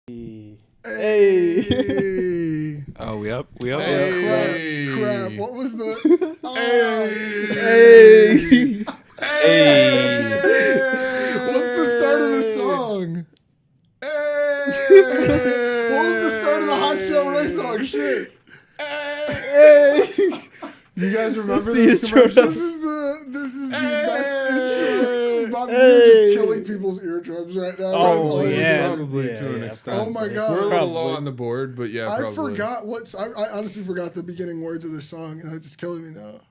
Hey. Oh, we up? We up? Hey. Crap. What was the... Hey. Hey. What's the start of the song? What was the start of the Hot Shell Ray song? Shit. You guys remember this this commercial? commercial? This is the best intro. Bobby, you're just killing people's eardrums right now. Oh, That's probably to an extent. Oh my God. We're a little low on the board, but yeah, I probably. forgot I honestly forgot the beginning words of this song, and it's killing me now.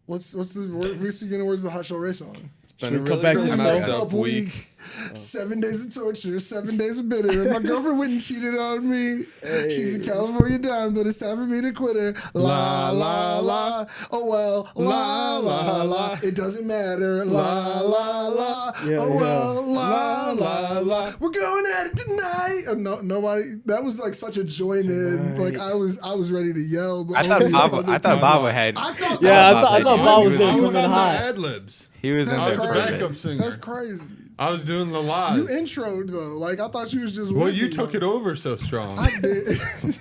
What's the beginning words of the Hot Shell Ray song? It's been a Come really back to messed up up week. 7 days of torture, 7 days of bitter. My girlfriend went and cheated on me. She's a California dime, but it's time for me to quit her. La la la. Oh well. La la la. It doesn't matter. La la la. Oh well. La la la. We're going at it tonight. Oh, no, nobody. That was like such a join in. Like I was ready to yell. But I thought Baba had. I thought Bob was I going to was come in on the hot. ad libs. He was in I was there a for a backup bit. singer. That's crazy. I was doing the lies. You introed though. Like I thought you was just. Well, with you me. took it over so strong. I did.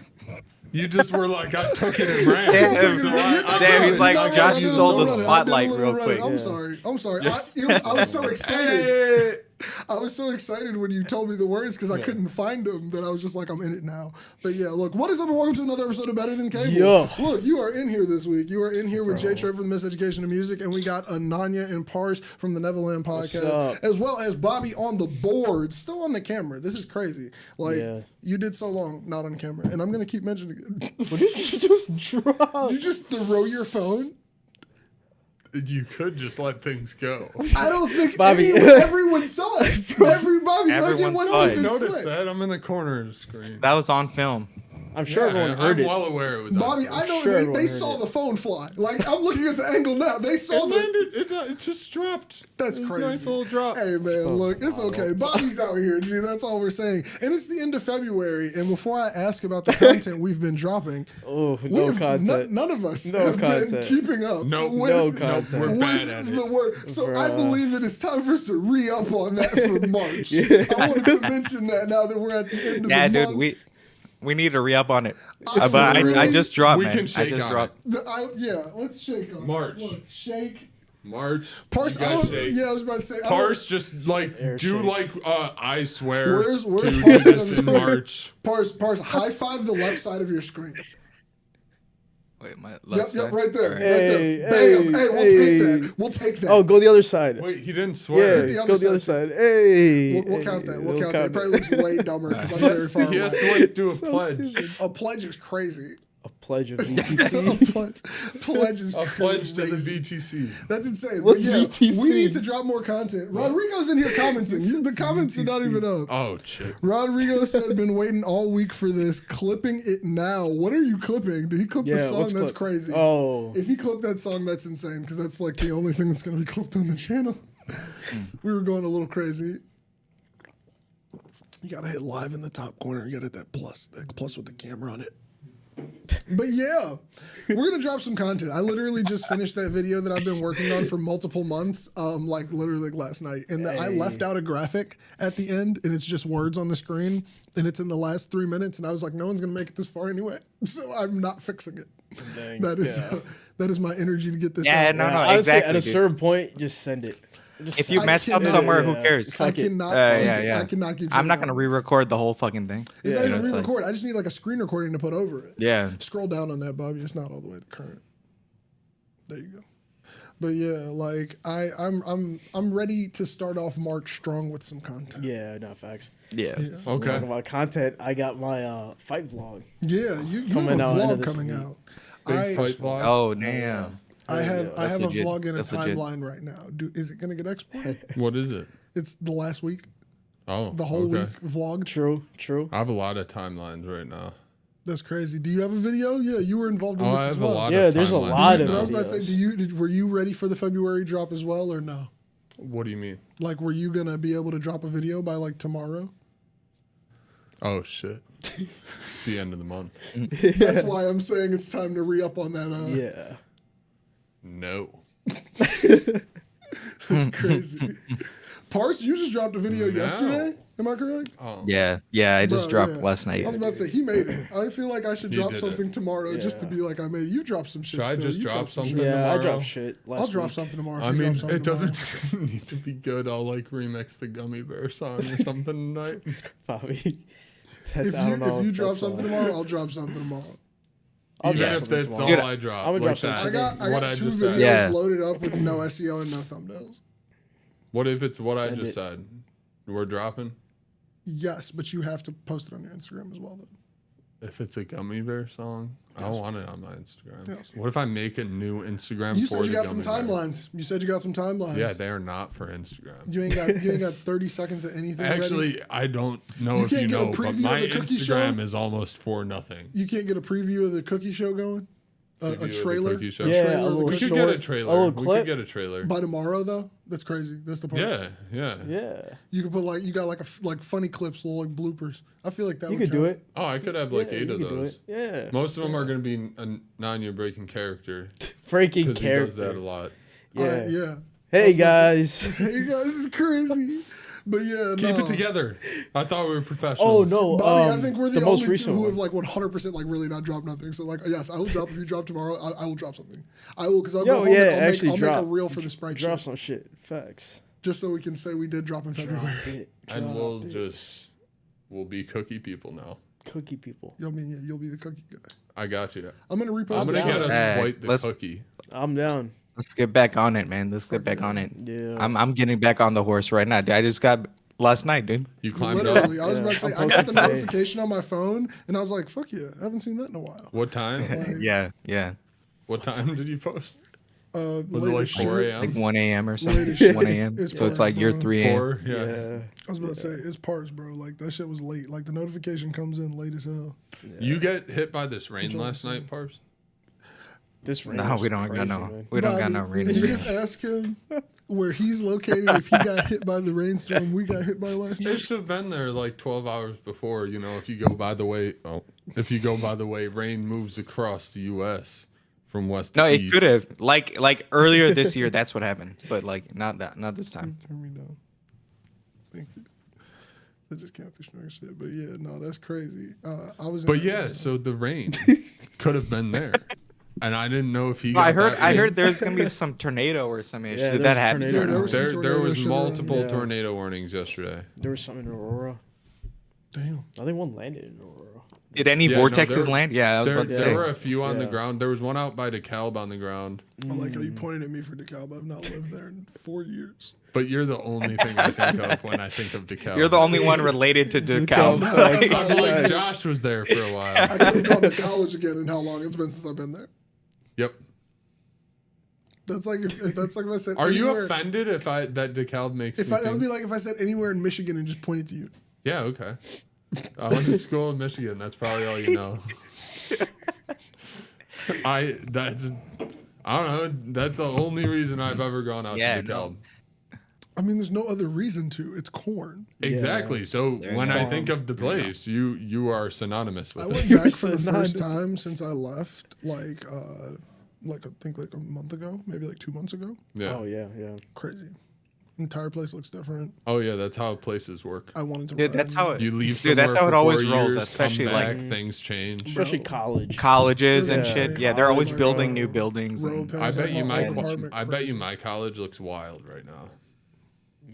You just were like, I took it and ran. Damn, he's like, Josh stole the spotlight real quick. I'm sorry. I was so excited. I was so excited when you told me the words because I couldn't find them that I was just like, I'm in it now. But yeah, look, what is up and welcome to another episode of Better Than Cable. Yo. Look, you are in here this week. You are in here with J-Treb from the Miseducation of Music, and we got Ananya and Pars from the Nevaland podcast, as well as Bobby on the board, still on the camera. This is crazy. Like, you did so long not on camera, and I'm going to keep mentioning it. What did you just drop? Did you just throw your phone? You could just let things go. I don't think Bobby. everyone saw it. Everybody, Everyone like it saw wasn't it. even Notice slick. that? I'm in the corner of the screen. That was on film. I'm sure everyone heard I'm it. well aware it was Bobby, on. I know sure they everyone saw heard the phone fly. Like, I'm looking at the angle now. They saw It the... landed. It just dropped. That's It was a crazy. Nice little drop. Hey, man, look, it's okay. Bobby's out here, G. That's all we're saying. And it's the end of February. And before I ask about the content we've been dropping, content. none of us No have been content. keeping up with, No content. We're bad at with the it. word. So I Bruh. believe it is time for us to re-up on that for March. I wanted to mention that now that we're at the end of Yeah, the dude, month. we need to re-up on it. I But really- I just dropped, We man. can shake I just on dropped. Let's shake on March. Look, shake. March. Parse, you guys shake. I was about to say. Parse just like Air do shake. like I swear Where's to Parse do on this the in screen? March. Parse, high five the left side of your screen. Wait, my Yep, left side? right there. All right. Hey, right there. Bam. Hey, we'll take hey. that. We'll take that. Oh, go the other side. Wait, he didn't Yeah, swear. the other go the other side. side. Hey. We'll count that. We'll Hey, count that. It probably looks way dumber because I'm very far He has away. to like do a So pledge. stupid. A pledge is crazy. A pledge of A BTC. pledge is A pledge to the crazy. BTC. That's insane. What's but yeah, VTC? we need to drop more content. Rodrigo's in here commenting. The comments are not even up. Oh shit. Rodrigo said, been waiting all week for this. Clipping it now. What are you clipping? Did he clip the song? what's That's clip? crazy. Oh. If he clipped that song, that's insane because that's like the only thing that's going to be clipped on the channel. We were going a little crazy. You got to hit live in the top corner. You got to hit that plus with the camera on it. But yeah, we're going to drop some content. I literally just finished that video that I've been working on for multiple months, like literally last night. And I left out a graphic at the end and it's just words on the screen and it's in the last 3 minutes. And I was like, no one's going to make it this far anyway. So I'm not fixing it. Dang, That is my energy to get this Yeah, out. no, Honestly, exactly. at a dude. certain point, just send it. Just If you send mess it. up somewhere, who cares? I Fuck it. cannot. Yeah. I cannot keep. I'm not sending gonna comments. re-record the whole fucking thing. It's Yeah, not you even know, it's like- re-record. I just need like a screen recording to put over it. Yeah. Scroll down on that, Bobby. It's not all the way to current. There you go. But yeah, like I'm ready to start off March strong with some content. Yeah, no, facts. Yeah. Yeah. Okay. Talking about content, I got my fight vlog. Yeah, you have Coming a out end of vlog this coming week. out. Big fight vlog. Oh damn. I have a legit. vlog in a That's legit. timeline right now. Is it gonna get exported? What is it? It's the last week, Oh, the whole okay. week vlog. True. I have a lot of timelines right now. That's crazy. Do you have a video? Yeah, you were involved in Oh, this I as have well. a lot Yeah, of there's a timelines lot right of But I now. was about to say, were you ready for the February drop as well, or no? What do you mean? Like, were you gonna be able to drop a video by like tomorrow? Oh shit. The end of the month. That's why I'm saying it's time to re-up on that. Yeah. No. That's crazy. Parse, you just dropped a video yesterday. Am I correct? Oh. Yeah, I just Bro, dropped yeah. last night. I was about to say he made it. I feel like I should He drop did something tomorrow just to be like I made it. You drop some shit. Should I still. just You drop some something? shit. Yeah, I tomorrow? dropped shit last I'll drop week. something tomorrow. if I you mean, drop something it doesn't tomorrow. need to be good. I'll like remix the Gummy Bear song or something tonight. Bobby. That's, If I don't know you if drop that's, something tomorrow, I'll drop something tomorrow. I'll Even drop if something that's tomorrow. all I drop. I'm gonna like drop that. something I what got I two just videos said. Yeah. loaded up with no SEO and no thumbnails. What if it's what I Send just it. said? We're dropping? Yes, but you have to post it on your Instagram as well. Then If it's a Gummy Bear song, I want it on my Instagram. Yes. What if I make a new Instagram you for said you the got some Gummy Bear? timelines. You said you got some timelines. Yeah, they are not for Instagram. You ain't got 30 seconds of anything. Actually, ready? I don't know You if you can't get a know, but preview my of the cookie Instagram show? is almost for nothing. You can't get a preview of the cookie show going. Preview A of the trailer. cookie show. Yeah, trailer a of the little We cookie could show. get a short, trailer. a little We clip. could get a trailer. By tomorrow though. That's crazy. That's the part. Yeah. Yeah. You could put you got like funny clips, little like bloopers. I feel like that You would could do count. it. Oh, I could have like Yeah, 8 you of could do those. it. Yeah. Most of them are going to be a non-year breaking character Freaking because he does character. that a lot. Yeah. Yeah. Hey guys. Hey guys, this is crazy. But yeah, Keep no. it together. I thought we were professionals. Oh no. Bobby, I think we're the most only two recent who one. have like 100% like really not dropped nothing. So like, yes, I will drop if you drop tomorrow. I will drop something. I will because I'll Yo, go home yeah, and actually I'll make a drop- reel for the Sprite Drop shit, some shit. Facts. just so we can say we did drop in February. Drop it. And we'll Drop it. just, we'll be cookie people now. Cookie people. You'll be the cookie guy. I got you. I'm gonna repost. I'm going to this get shit. us Hey, quite the let's- cookie. I'm down. Let's get back on it, man. Let's get back on it. Yeah. I'm getting back on the horse right now. I just got last night, dude. You climbed up. Literally, I was Yeah, about to say I'm I got the posting today. notification on my phone, and I was like, "Fuck yeah, I haven't seen that in a while." What time? Yeah. What time did you post? Was Was it like 4 a.m.? Like 1 a.m. or Late something. as shit. 1 a.m. It's So it's like you're bro. 3 a.m. 4? Yeah. Yeah. I was about to say it's parts, bro. Like that shit was late. Like the notification comes in late as hell. You get hit by this rain last night, Pars? This rain No, was we don't crazy, got no. man. We don't got no Bobby, rain. You just ask him where he's located if he got hit by the rainstorm we got hit by last You night. should have been there like 12 hours before. You know, if you go by the way, rain moves across the U.S. from west to No, it east. could have. Like earlier this year, that's what happened. But like not this time. Turn me down. Thank you. I just can't do snugger shit, but yeah, no, that's crazy. I was. But yeah, so the rain could have been there, and I didn't know if he. I got heard. that I rain. heard there's gonna be some tornado or some issue. Yeah, Did there's that happen? tornado. Yeah, there was some There tornado was shit multiple Yeah. tornado warnings yesterday. There was something in Aurora. Damn. I think one landed in Aurora. Did any Yeah, no, vortexes there- land? Yeah, I was There, about to there say. were a few on the Yeah. ground. There was one out by DeKalb on the ground. I like how you pointed at me for DeKalb. I've not lived there in 4 years. But you're the only thing I think of when I think of DeKalb. You're the only one related to DeKalb. I believe Josh was there for a while. I could have gone to college again in how long it's been since I've been there. Yep. That's like if I said. Are you anywhere- offended if that DeKalb makes If me I, that would think? be like if I said anywhere in Michigan and just pointed to you. Yeah, okay. I went to school in Michigan. That's probably all you know. I don't know. That's the only reason I've ever gone out Yeah, to no. DeKalb. I mean, there's no other reason to. It's corn. Exactly. So There when you I go. think of the place, you are synonymous I with went it. back for the said first none. time since I left, like I think like a month ago, maybe like 2 months ago. Yeah. Oh yeah, yeah. Crazy. Entire place looks different. Oh yeah, that's how places work. I wanted to. Dude, run. that's how it. You leave Dude, that's somewhere how it for always 4 rolls, years, especially, come like- back, things change. Especially college. Colleges and Yeah. shit. Yeah, they're always Like, building new buildings. row And, pass I bet up you my my apartment, I bet you crazy. my college looks wild right now.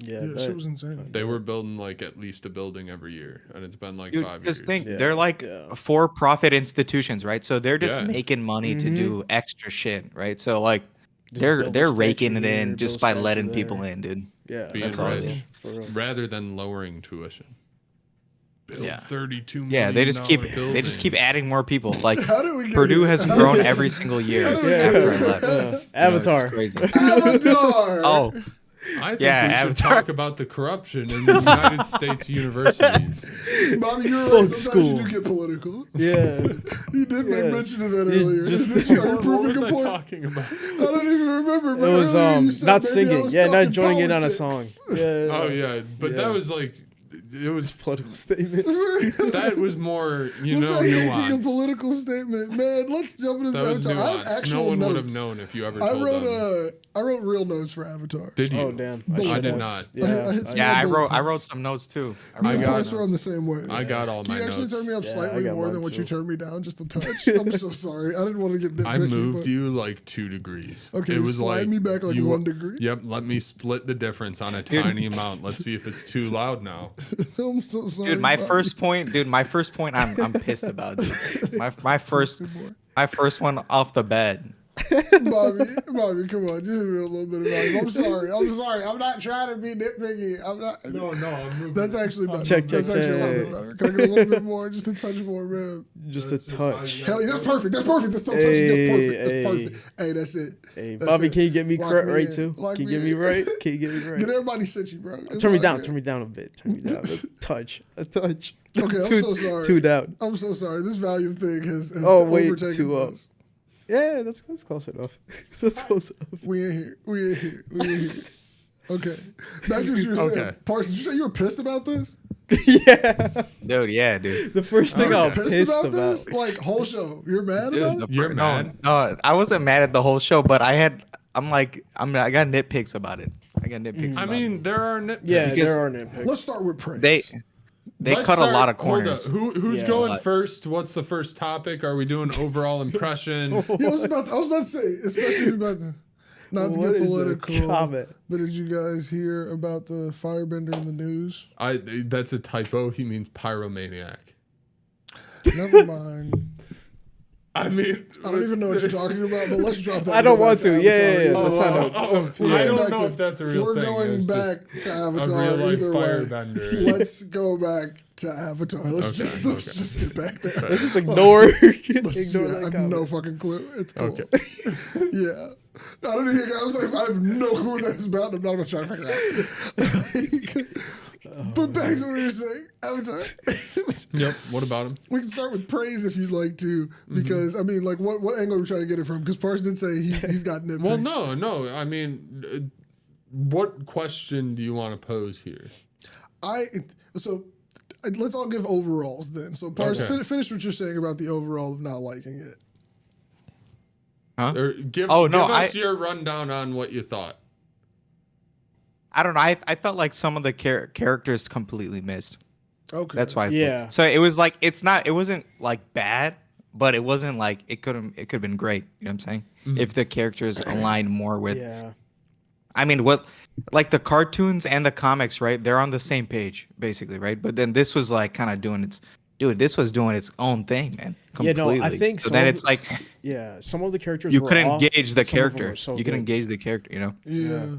Yeah, Yeah, but- shit was insane. They were building like at least a building every year, and it's been like dude, 5 years. just think Yeah. they're like Yeah. for-profit institutions, right? So they're just Yeah. making money to Mhm. do extra shit, right? So like Just they're build a they're statue raking it here, in build just a by statue letting there. people in, dude. Yeah, Being that's all it rich. is, for real. rather than lowering tuition. Build Yeah. 32 Yeah, they just keep million they just keep building. adding more people. Like How do we get Purdue here? has grown every single year How do we after get I here? left. You know, it's Avatar. crazy. Avatar. Oh, I think Yeah, we should Avatar. talk about the corruption in the United States universities. Bobby, you're right. Old Sometimes school. you do get political. Yeah. You did make Yeah. mention of that You earlier. just- Are you What proving was a I point? talking about? I don't even remember. It But was earlier you said not maybe I singing. was Yeah, not talking joining in on a song. politics. Yeah. Oh yeah, but Yeah. that was like it was Political statement. that was more, you What's know, that making a nuanced. political statement, man? Let's jump into That was this Avatar. I have nuanced. No actual one would have notes. known if you ever I told them. wrote I wrote real notes for Avatar. Did you? Oh damn! I I should did have. not. Yeah, I hit some Yeah, I bullet wrote points. some notes too. Me I and got Parks were on the same way. I got all Can my you actually notes. turn me up Yeah, I slightly got more mine than what too. you turned me down just a touch? I'm so sorry. I didn't want to get nitpicky. I moved but you like 2 degrees. Okay, it was slide like me back like you- 1 degree. Yep, let me split the difference on a tiny amount. Let's see if it's too loud now. I'm so sorry. Dude, my Bobby. first point, I'm pissed about. Dude. My first one off the bat. Bobby, come on, just give me a little bit of volume. I'm sorry. I'm not trying to be nitpicky. I'm not. No, I'm moving. That's actually better. Check, That's actually a little bit check. better. Can I get a little bit more? Just a touch more, man. Just a touch. Hell, yeah, that's perfect. That's perfect. That's so touching. That's perfect. That's perfect. Hey, that's it. Hey, That's Bobby, it. can you get me Lock correct me right in. too? Lock Can you me get me in. right? Can you get me right? Get everybody sitchy, bro. It's Turn me all down. good. Turn me down a bit. Turn me down. A touch. A touch. Okay, I'm so sorry. Two down. I'm so sorry. This volume thing has Oh, wait, overtaken two up. us. Yeah, that's close enough. That's close enough. We ain't here. We ain't here. Okay. Back to what you were saying. Okay. Parks, did you say you were pissed about this? Yeah. Dude, yeah, dude. The first thing I You're was pissed pissed about about. this? Like, whole show. You're mad Dude, about it? You're mad? No, I wasn't mad at the whole show, but I got nitpicks about it. I got nitpicks. I about mean, it. there are nitpicks. Yeah, Because there are nitpicks. Let's start with praise. they Let's cut a start- lot of hold corners. up. Who's Yeah. going first? What's the first topic? Are we doing overall impression? Yeah, I was about to say, especially if you're about to, not to What get is a political. comment? But did you guys hear about the firebender in the news? That's a typo. He means pyromaniac. Never mind. I mean, I don't even know what you're talking about, but let's drop that. I don't and go want back to. Avatar. Yeah. That's not a, I don't Back know to- if that's a real We're thing. going It's back to just a Avatar real life either way. firebender. Let's go back to Avatar. Let's just get back there. Let's just ignore Let's- ignore yeah, I that have comment. no fucking clue. It's cool. Okay. Yeah. I don't even. I was like, I have no clue what that's about. I'm not even trying to figure it out. But back to what you were saying, Avatar. Yep. What about him? We can start with praise if you'd like to, because I mean, like, what angle are we trying to get it from? Because Parks did say he's got nitpicks. Well, no. I mean, what question do you want to pose here? Let's all give overalls then. So Parks, Okay. finish what you're saying about the overall of not liking it. Huh? Or give Oh, no, us your rundown on what you thought. I don't know. I felt like some of the characters completely missed. Okay. That's why. Yeah. So it was like it wasn't like bad, but it wasn't like it could have been great. You know what I'm saying? If the characters aligned more with. Yeah. I mean, like the cartoons and the comics, right? They're on the same page, basically, right? But then this was like kind of doing this was doing its own thing, man. Yeah, Completely. no, I think so. some Then of it's the- like Yeah, some of the characters you were couldn't off, gauge the some of them character. were so You couldn't good. gauge the character, you know? Yeah.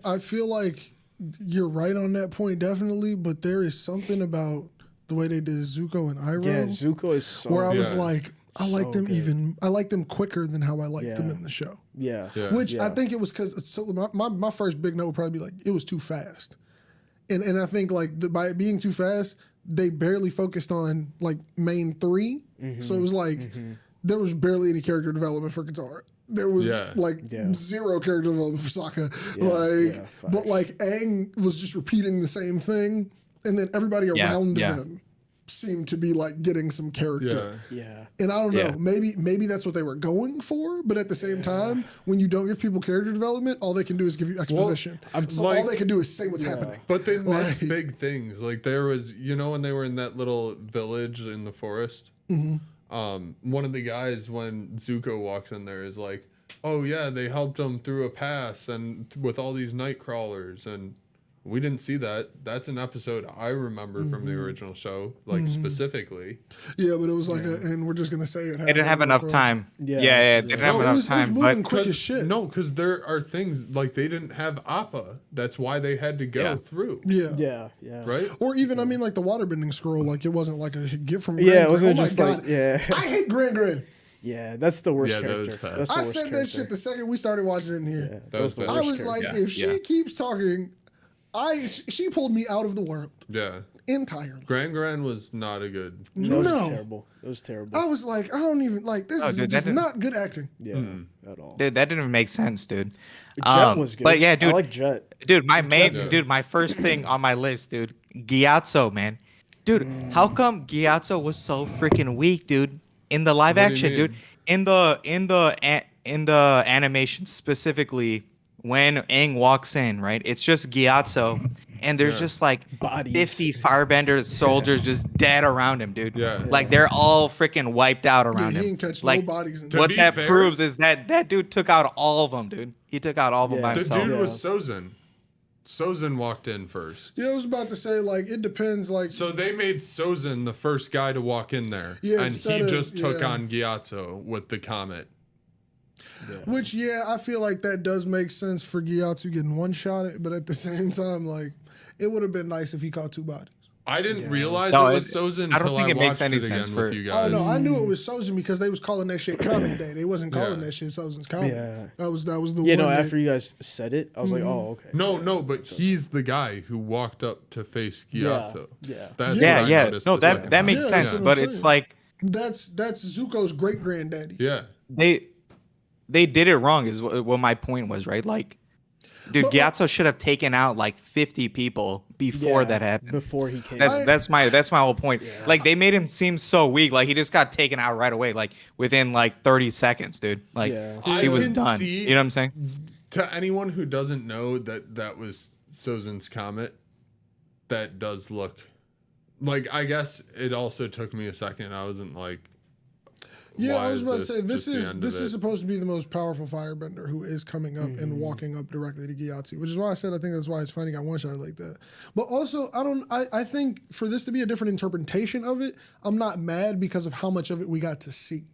I feel like you're right on that point, definitely, but there is something about the way they did Zuko and Iroh Yeah, Zuko is so where I was Yeah. like, I like So them good. I like them quicker than how I liked them Yeah. in the show. Yeah. Yeah. Which I Yeah. think it was because so my first big note would probably be like it was too fast, and I think like by it being too fast, they barely focused on like main 3, so it was like there was barely any character development for Katara. There was like zero character development for Sokka, but like Aang was just repeating the same thing, and then everybody around them seemed to be like getting some character. Yeah. And I don't know, Yeah. maybe that's what they were going for, but at the same time, when you don't give people character development, all they can do is give you exposition. So all they can do is say what's happening. But they missed Like- big things. Like there was, when they were in that little village in the forest, one of the guys, when Zuko walks in there, is like, "Oh yeah, they helped him through a pass and with all these night crawlers." And we didn't see that. That's an episode I remember from the original show, like specifically. Yeah, but it was like and we're just gonna say it. They didn't have enough time. Yeah. Yeah, they didn't have No, it enough was time. moving But quick as shit. No, because there are things like they didn't have Appa. That's why they had to go Yeah. through. Yeah. Yeah. Yeah. Right? Or even, I mean, like the waterbending scroll, like it wasn't like a gift from Yeah, Gran it wasn't Gran. just oh my like- God. yeah. I hate Gran. Yeah, that's the worst Yeah, that was character. bad. That's the I worst said that character. shit the second we started watching it in here. Yeah, That was the bad. I worst was character. like, Yeah, if she keeps talking she pulled me out of the world Yeah. entirely. Gran was not a good. That No, was terrible. It was terrible. I was like, I don't even like this. Oh, Is dude, that just didn't- not good acting. Yeah, at all. Dude, that didn't even make sense, dude. Jet was good. But yeah, dude. I like Jet. Dude, Yeah. dude, my first thing on my list, dude, Gyatso, man. Dude, how come Gyatso was so freaking weak, dude? In the live What do you action, mean? dude. In the animation specifically, when Aang walks in, right? It's just Gyatso, and there's just like Bodies. 50 Firebender soldiers just dead around him, dude. Yeah. Like they're all freaking wiped out Yeah, around he him. didn't catch Like, no bodies in To there. what be that fair- proves is that dude took out all of them, dude. He took out all of them by Yeah. The himself. dude Yeah. was Sozin. Sozin walked in first. Yeah, I was about to say like it depends. Like So they made Sozin the first guy to walk in there. Yeah, and instead he of- just took yeah. on Gyatso with the comet. which I feel like that does make sense for Gyatso getting one shot at, but at the same time, like it would have been nice if he caught two bodies. I didn't realize No, it was it- Sozin I don't until think I it makes watched any it again sense for- with you Oh guys. no, I knew it was Sojin because they was calling that shit Comet Day. They wasn't calling Yeah. that shit Sozin's Comet. Yeah. That was the Yeah, one. no, that- after you guys said it, I was like, oh, okay. No, but he's the guy who walked up to face Gyatso. Yeah. That's Yeah, what I yeah. noticed No, the that second that makes Yeah, sense, that's what but I'm it's saying. like that's Zuko's great granddaddy. Yeah. they did it wrong is what my point was, right? Like, dude, But- Gyatso should have taken out like 50 people before Yeah, that happened. Before he came. That's my whole point. Like they made him seem so weak, like he just got taken out right away, like within like 30 seconds, dude. Like Yeah. he I was can done. see- You know what I'm saying? To anyone who doesn't know that was Sozin's comet, that does look like, I guess it also took me a second. I wasn't like, Yeah, why I was is about to say just the end of this it? is supposed to be the most powerful firebender who is coming up and walking up directly to Gyatso, which is why I said I think that's why it's funny got one shot like that. But also I think for this to be a different interpretation of it, I'm not mad because of how much of it we got to see.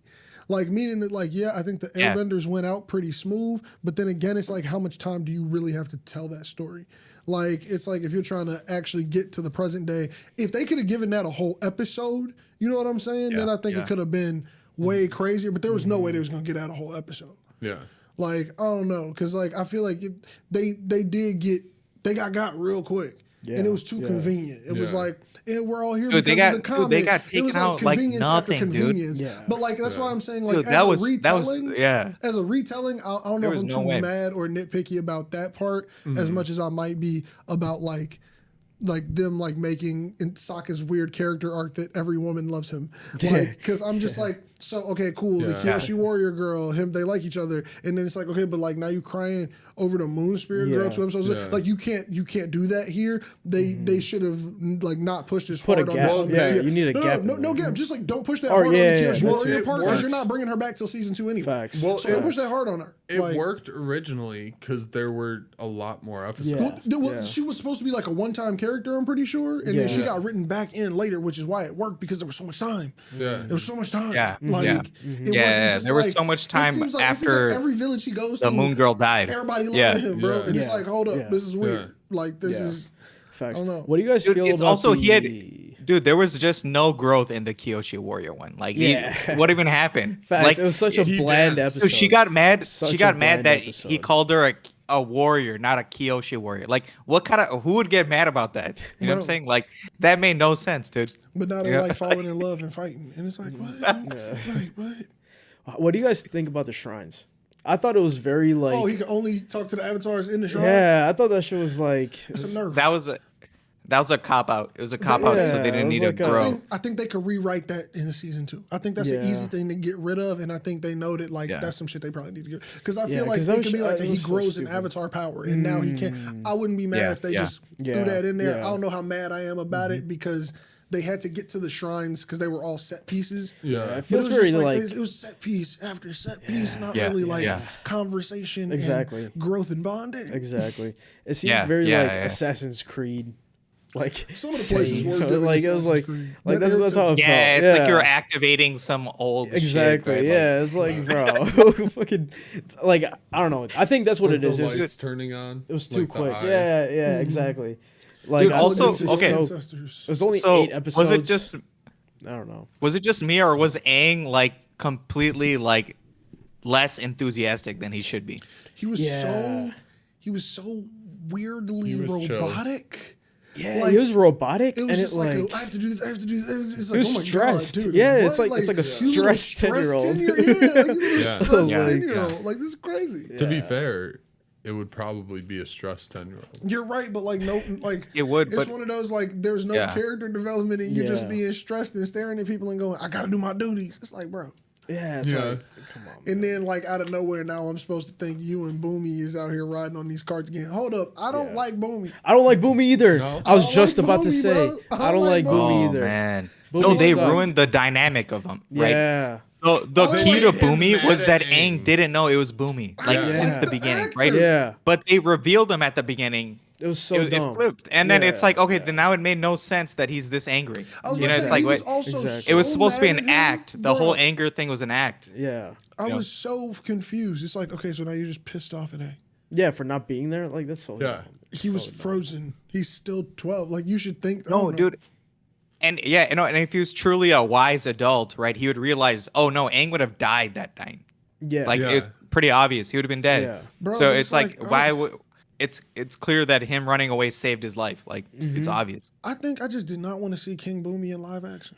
Like meaning that like I think the Yeah. Airbenders went out pretty smooth, but then again it's like how much time do you really have to tell that story? Like it's like if you're trying to actually get to the present day, if they could have given that a whole episode, you know what I'm saying? Then I think it could have been way crazier. But there was no way they was gonna get out a whole episode. yeah. Like I don't know, cause like I feel like they got real quick, and it was too convenient. It was Yeah. like we're all here Dude, because they of the got- comic. dude, they got It taken was out like convenience after nothing, dude. convenience. Yeah. But like that's why I'm saying like Dude, as that a was retelling, yeah. as a retelling, I don't know There if was I'm no too way. mad or nitpicky about that part as much as I might be about like them like making in Sokka's weird character arc that every woman loves him. Like because I'm just like, so okay, cool. The Yeah. Kyoshi warrior girl, him, they like each other, and then it's like, okay, but like now you crying over the moon spirit girl Yeah. 2 episodes. Yeah. Like you can't do that here. They should have like not pushed as Put a hard on gap. on the Yeah, Kyo- you need a gap No, in no there. gap. Just like don't push that Or, hard on the yeah, Kyoshi that's warrior it. part It because you're works. not bringing her back till season 2 anyway. Facts. Well, So don't push that hard on her. It Like, worked originally because there were a lot more episodes. Yeah. Well, she was supposed to be like a one-time character, I'm pretty sure, and then she Yeah. got written back in later, which is why it worked because there was so much time. Yeah. There was so much time. Yeah. Like Yeah. it Yeah, wasn't just there was like- so much it time seems like after every village he goes The to, Moon Girl died. everybody loving Yeah. him, bro. Yeah. And it's Yeah. like, hold up, Yeah. this is weird. Yeah. Like this Yeah. is Facts. I don't know. What do you guys Dude, feel it's about also the... he had, dude. There was just no growth in the Kyoshi Warrior one. Like, Yeah. what even happened? Facts. Like, It was such a he bland danced. episode. so she got mad. Such She a got mad bland that episode. he called her a warrior, not a Kyoshi warrior. Like, what kind of who would get mad about that? You know what I'm Bro. saying? Like, that made no sense, dude. But now they Yeah. like falling in love and fighting, and it's like what? Like, what? What do you guys think about the shrines? I thought it was very like. Oh, he can only talk to the avatars in the shrine. yeah, I thought that shit was like. It's a nerf. That was a cop out. It was a cop out, Yeah, so they it didn't was need like to a- grow. I think they could rewrite that in the season 2. I think that's an Yeah. easy thing to get rid of, and I think they know that like Yeah. that's some shit they probably need to get. Because I Yeah, feel like 'cause that it could was- be like it that he was so grows in stupid. avatar power, and now he can't. I wouldn't be mad Yeah, if they yeah. just Yeah, threw that in there. yeah. I don't know how mad I am about it because they had to get to the shrines because they were all set pieces. Yeah. It But feels was very just like. it was set piece after set piece, not Yeah, really like yeah. conversation, Exactly. and growth and bonding. Exactly. It seemed Yeah, very yeah, like yeah. Assassin's Creed. Like Some of the places same. were giving like it was Assassin's like Creed. like That that's how it Yeah, felt. it's like you're activating some old Exactly. shit, right? Yeah, it's like, bro, fucking, like I don't know. I think that's what With it is. the It was, lights turning on. it was too like the quick. eyes. Yeah, yeah, exactly. Like Dude, I was also- just okay. so- Ancestors. it was only So 8 episodes. was it just I don't know. me, or was Aang like completely like less enthusiastic than he should be? He was Yeah. so weirdly He was chill. robotic. Yeah, Like, he was robotic, It was and just it like, like I have to do this. I have to do this. It's he like, was oh my stressed. god, dude. Yeah, what? it's like a you little stressed 10-year-old. 10-year-old. Yeah, like you little Yeah. stressed Yeah. 10-year-old. Like this is crazy. To be Yeah. fair, it would probably be a stressed 10-year-old. You're right, but like no, like It would, It's but one of those like there's no Yeah. character development and you just Yeah. being stressed and staring at people and going, I gotta do my duties. It's like, bro. yeah, it's Yeah. like come on. And then like out of nowhere now I'm supposed to think you and Boomy is out here riding on these carts again. Hold up, I don't Yeah. like Boomy. I don't like Boomy either. No? I was I don't just like about to Boomy, say bro. I don't like Boomy oh either. man, Boomy no, they sucked. ruined the dynamic of them, right? Yeah. The I key to like him Boomy mad was at that Aang. Aang didn't know it was Boomy, like Yeah. since the The beginning, actor. right? Yeah. But they revealed him at the beginning. It was so It dumb. flipped, and then it's Yeah, like, okay, yeah. then now it made no sense that he's this angry. I was You about know, to it's say like he was wait, also Exactly. it was so supposed to be mad an at him, act. The whole bro. anger thing was an act. Yeah. I Yeah. was so confused. It's like, okay, so now you're just pissed off at A. Yeah, for not being there. Like that's so Yeah. dumb. He was So dumb. frozen. He's still 12. Like you should think. I No, don't know. dude. And yeah, you know, and if he was truly a wise adult, right, he would realize, oh no, Aang would have died that time. Yeah. Like Yeah. it's pretty obvious he would have been dead. Yeah. Bro, so but it's like, oh, why would it's clear that him running away saved his life. Like it's obvious. I think I just did not want to see King Boomy in live action.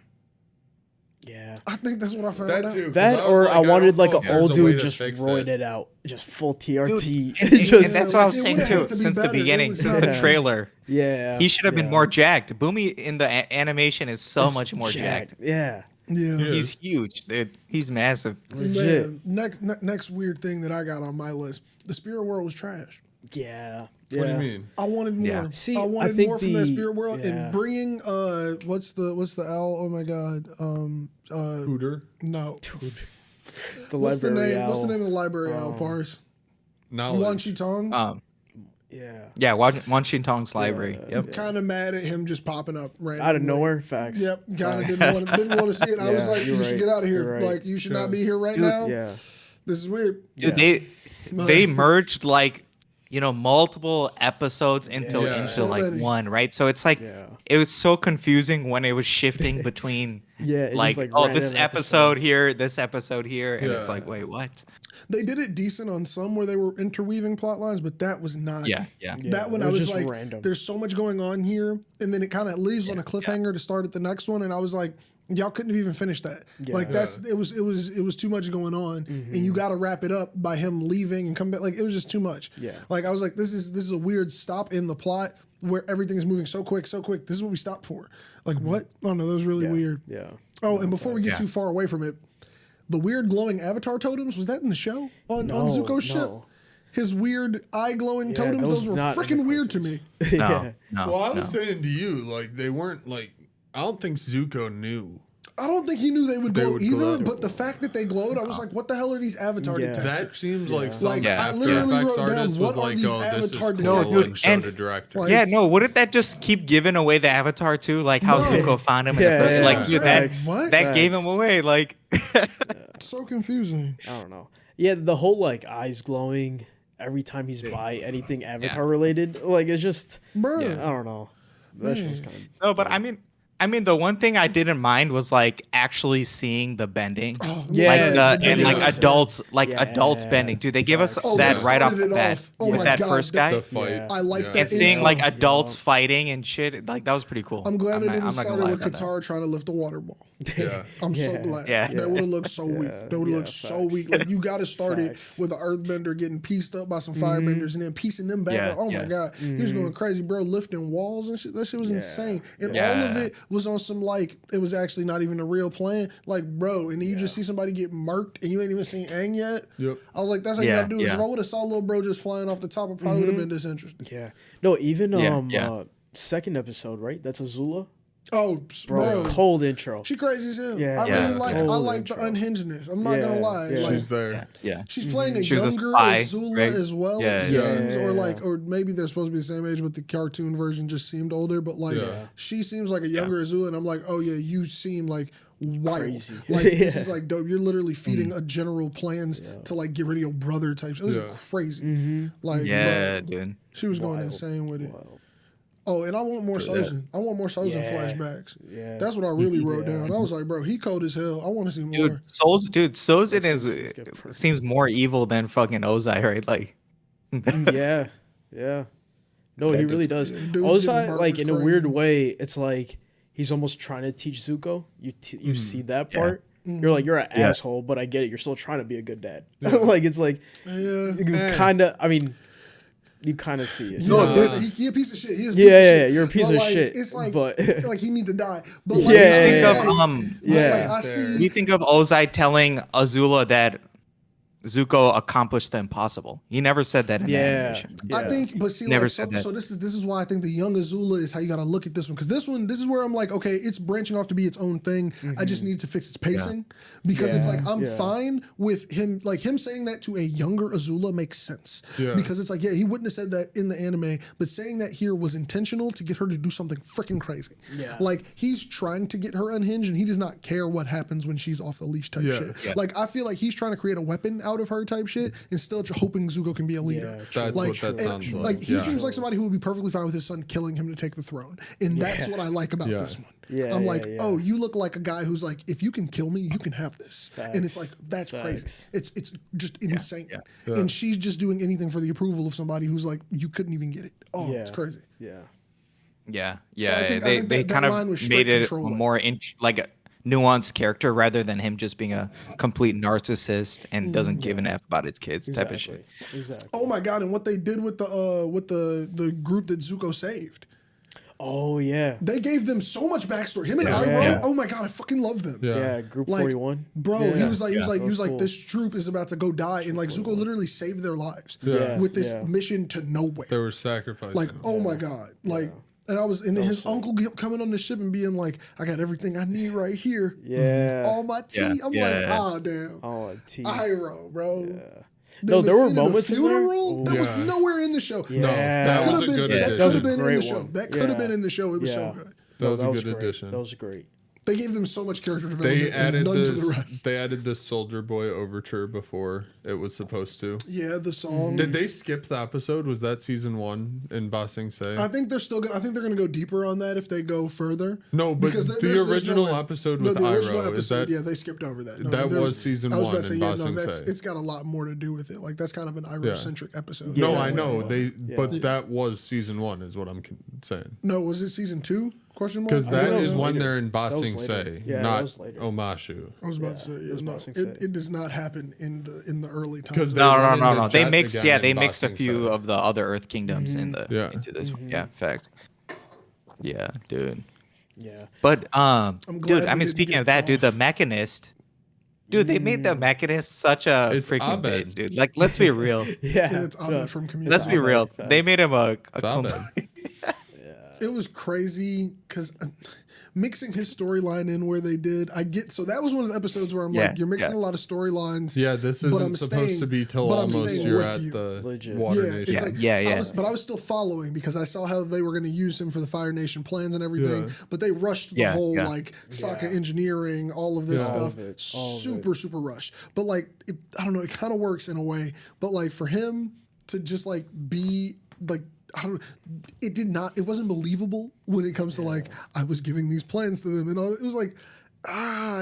Yeah. I think that's what I found That out. too. 'cause That was or like, I wanted don't like know an if there's old a way dude to just fix roid it. it out, just full TRT. And, and just that's what I was it saying would've too had to be since the better. It beginning, was since not- the Yeah. trailer. yeah. He should have been yeah. more jacked. Boomy in the animation is so It's much more jacked. Yeah. Yeah. Yeah. He's huge, dude. He's massive. Legit. Man, next weird thing that I got on my list. The spirit world was trash. Yeah. What do you mean? I wanted more. Yeah. See, I I wanted think more from that the- spirit world yeah. and bringing what's the owl? Oh my god. Hooter? No. The What's the library name? What's the owl. name of the library owl? Pars. Wan Knowledge. Chi Tong. Yeah. Yeah, Wan Shin Tong's library. Yep. Kind of mad at him just popping up randomly. Out of nowhere. Facts. Yep. Kind of Facts. didn't want to see it. I was Yeah, like, you're you should right. get out of here. You're right. Like you should Yeah. not be here right Dude, now. Yeah. This is weird. Dude, Yeah. they merged like multiple episodes into Yeah. into So like many. one, right? So it's like Yeah. it was so confusing when it was shifting between Yeah. It's like, just, oh, random this episode episodes. here, this episode here, and it's Yeah. like, wait, what? They did it decent on some where they were interweaving plot lines, but that was not. Yeah. Yeah, That one it I was just like, random. there's so much going on here, and then it kind of leaves on a cliffhanger to start at the next one, and I was like, y'all couldn't have even finished that. Yeah. Like that's it was too much going on, and you got to wrap it up by him leaving and come back. Like it was just too much. Yeah. Like I was like, this is a weird stop in the plot where everything is moving so quick, so quick. This is what we stopped for. Like what? Oh no, that was really Yeah. weird. Yeah. Oh, and before we get Yeah. too far away from it, the weird glowing avatar totems, was that in the show on Zuko's ship? no. His weird eye glowing Yeah, totems, those those were not in the freaking weird to me. cartoons. No, Yeah. no. Well, I no. was saying to you, like, they weren't, like, I don't think Zuko knew. I don't think he knew they would They glow would either, glow. but the fact that they glowed, I was like, what the hell are these avatar Yeah. detectors? That seems like some Like, Yeah. I After literally Effects wrote down, artist what was are like, these oh, this is avatar cool, detectors? and showed And- a director. Like- Yeah, no, wouldn't that just keep giving away the avatar too? Like how No. Zuko found him in Yeah, the first yeah, like yeah. dude, that Facts. What? that gave Facts. him away. Like It's so confusing. I don't know. Yeah, the whole like eyes glowing every time he's by anything Avatar related. Like it's just Bro. Yeah. I don't know. That shit was kind of no, but I mean the one thing I didn't mind was like actually seeing the bending. Oh, Yeah, Like man. the the and like videos. adults Yeah. adults bending. Dude, they give us Oh, that they right off started the it bat off. Oh with my that God, first the- guy. The fight. Yeah. I like Yeah. that. And seeing intro. like adults fighting and shit, like that was pretty cool. I'm glad they not- didn't not start gonna it lie with about that. Qatar trying to lift a water ball. Yeah. I'm so Yeah. glad. Yeah. That would have looked so weak. That would have Yeah, looked so facts. weak. Like you got to start Facts. it with an earthbender getting pieced up by some firebenders and then piecing them back. Yeah, up. Oh my yeah. god, he was going crazy, bro, lifting walls and shit. That shit was insane. And all of Yeah. it was on some like it was actually not even a real plan. Like bro, and then you just see somebody get murked and you ain't even seen Aang yet. Yep. I was like, that's how you Yeah, gotta do it. 'Cause yeah. If I would have saw little bro just flying off the top, I probably would have been disinterested. yeah. No, even Yeah. second episode, right? That's Azula. Oh, Bro, bro. cold intro. She crazy as hell. Yeah. I Yeah. really like. I Cold like the intro. unhingedness. I'm not Yeah, gonna lie. yeah. Like, She's there. Yeah. she's playing a She was a younger spy, Azula right? as well. Yeah. It Yeah. seems, or Yeah. like, or maybe they're supposed to be the same age, but the cartoon version just seemed older. But like, Yeah. she seems like a younger Azula, and I'm like, oh yeah, you seem like wild. Crazy. Like this Yeah. is like dope. You're literally feeding a general plans to like get rid of your brother type. It was Yeah. crazy. Like, Yeah, bro, dude. she was going Wild. insane with it. Wild. Oh, and I want more Sozin. I want more Sozin Yeah. flashbacks. Yeah. That's what I really wrote Yeah. down. I was like, bro, he cold as hell. I want to see more. Dude, Sozin That's is good person. seems more evil than fucking Ozai, right? Like yeah. Yeah. No, he really does. Yeah, dude's getting Ozai, murdered like is in a crazy. weird way, it's like he's almost trying to teach Zuko. You see that part. You're like, you're an asshole, but I get it. You're still trying to be a good dad. Like it's like Yeah. kind of. I mean, you kind of see it. He a piece of shit. He is a Yeah, piece of yeah, shit. you're a piece But, of like, shit, It's like, but- like he need to die. But Yeah, like, yeah, Think of yeah. I see. you think of Ozai telling Azula that Zuko accomplished the impossible. He never said that in the animation. I think, but see, Never like, said that. so this is why I think the young Azula is how you got to look at this one, because this is where I'm like, okay, it's branching off to be its own thing. I just need to fix its pacing because it's like I'm fine with him, like him saying that to a younger Azula makes sense because it's like, yeah, he wouldn't have said that in the anime, but saying that here was intentional to get her to do something freaking crazy. Like he's trying to get her unhinged, and he does not care what happens when she's off the leash type shit. Like I feel like he's trying to create a weapon out of her type shit, and still hoping Zuko can be a leader. That's like, what that sounds like. Like he seems like somebody who would be perfectly fine with his son killing him to take the throne, and that's what I like about this one. I'm like, oh, you look like a guy who's like, if you can kill me, you can have this, and it's like that's crazy. It's just insane, and she's just doing anything for the approval of somebody who's like, you couldn't even get it. Oh, it's crazy. Yeah, I think they that kind line of was made straight it a controlling. more like a nuanced character rather than him just being a complete narcissist and doesn't give an F about his kids type of shit. Exactly. Oh my god! And what they did with the group that Zuko saved. Oh yeah. They gave them so much backstory. Him and Iroh. Oh my god, I fucking love them. Yeah, Group Like, 41. Bro, he was like, cool. this troop is about to go die, and like Zuko literally saved their lives with this mission to nowhere. They were sacrificing. Like, oh my god, like, and I was, and then his uncle coming on the ship and being like, I got everything I need right here. Yeah. All my tea. I'm like, ah, damn. Oh, T. Iroh, bro. Yeah. Then No, the there were scene in moments the in there- funeral that was nowhere in the show. Yeah. No, That could was have a good been. That addition. could have been in Great the show. one. That could have been in the show. It was so good. That was a good great. addition. That was great. They gave them so much character development They added and none to this. the rest. They added this Soldier Boy overture before it was supposed to. Yeah, the song. Did they skip the episode? Was that season 1 in Ba Sing Se? I think they're still gonna. I think they're gonna go deeper on that if they go further. No, but Because the there's original no way. episode No, with the original Iroh, is episode. that Yeah, they skipped over that. No, that there was season I was 1 about to say, in yeah, Ba no, Sing that's Se? it's got a lot more to do with it. Like that's kind of an Iroh-centric episode. No, Yeah, I know yeah. but that was season 1, is what I'm saying. No, was it season 2? Question mark. Because I don't that know. is when later. they're in Ba That was Sing later. Se, Yeah, that not was later. Omashu. I was about to say, it yeah, was no, Ba Sing Se. it does not happen in the early times. Because No. They mixed, again they in Ba mixed a Sing few Se. of the other Earth kingdoms in the Yeah. into this one. Yeah, fact. Yeah, dude. Yeah. But glad dude, we I mean, didn't speaking get of that, dude, the Toph. Mechanist. Dude, they made the Mechanist such a It's freaking Abed. bitch, dude. Like, let's be real. Yeah. Yeah, it's Abed from Community. Let's be real. Facts. They made him a Abed. It was crazy because mixing his storyline in where they did, so that was one of the episodes where I'm Yeah, like, you're mixing yeah. a lot of storylines. Yeah, this But isn't I'm supposed staying- to be till but I'm almost staying you're with at you. the Legit. Water Yeah, Nation. it's like, Yeah, yeah. but I was still following because I saw how they were going to use him for the Fire Nation plans and everything. Yeah. But they rushed the Yeah, whole yeah. like Sokka engineering, all of this Yeah. stuff, All of it. super rushed. But like, I don't know, it kind of works in a way. But like for him to just like be like. I don't. It wasn't believable when it comes to like I was giving these plans to them, and all. It was like,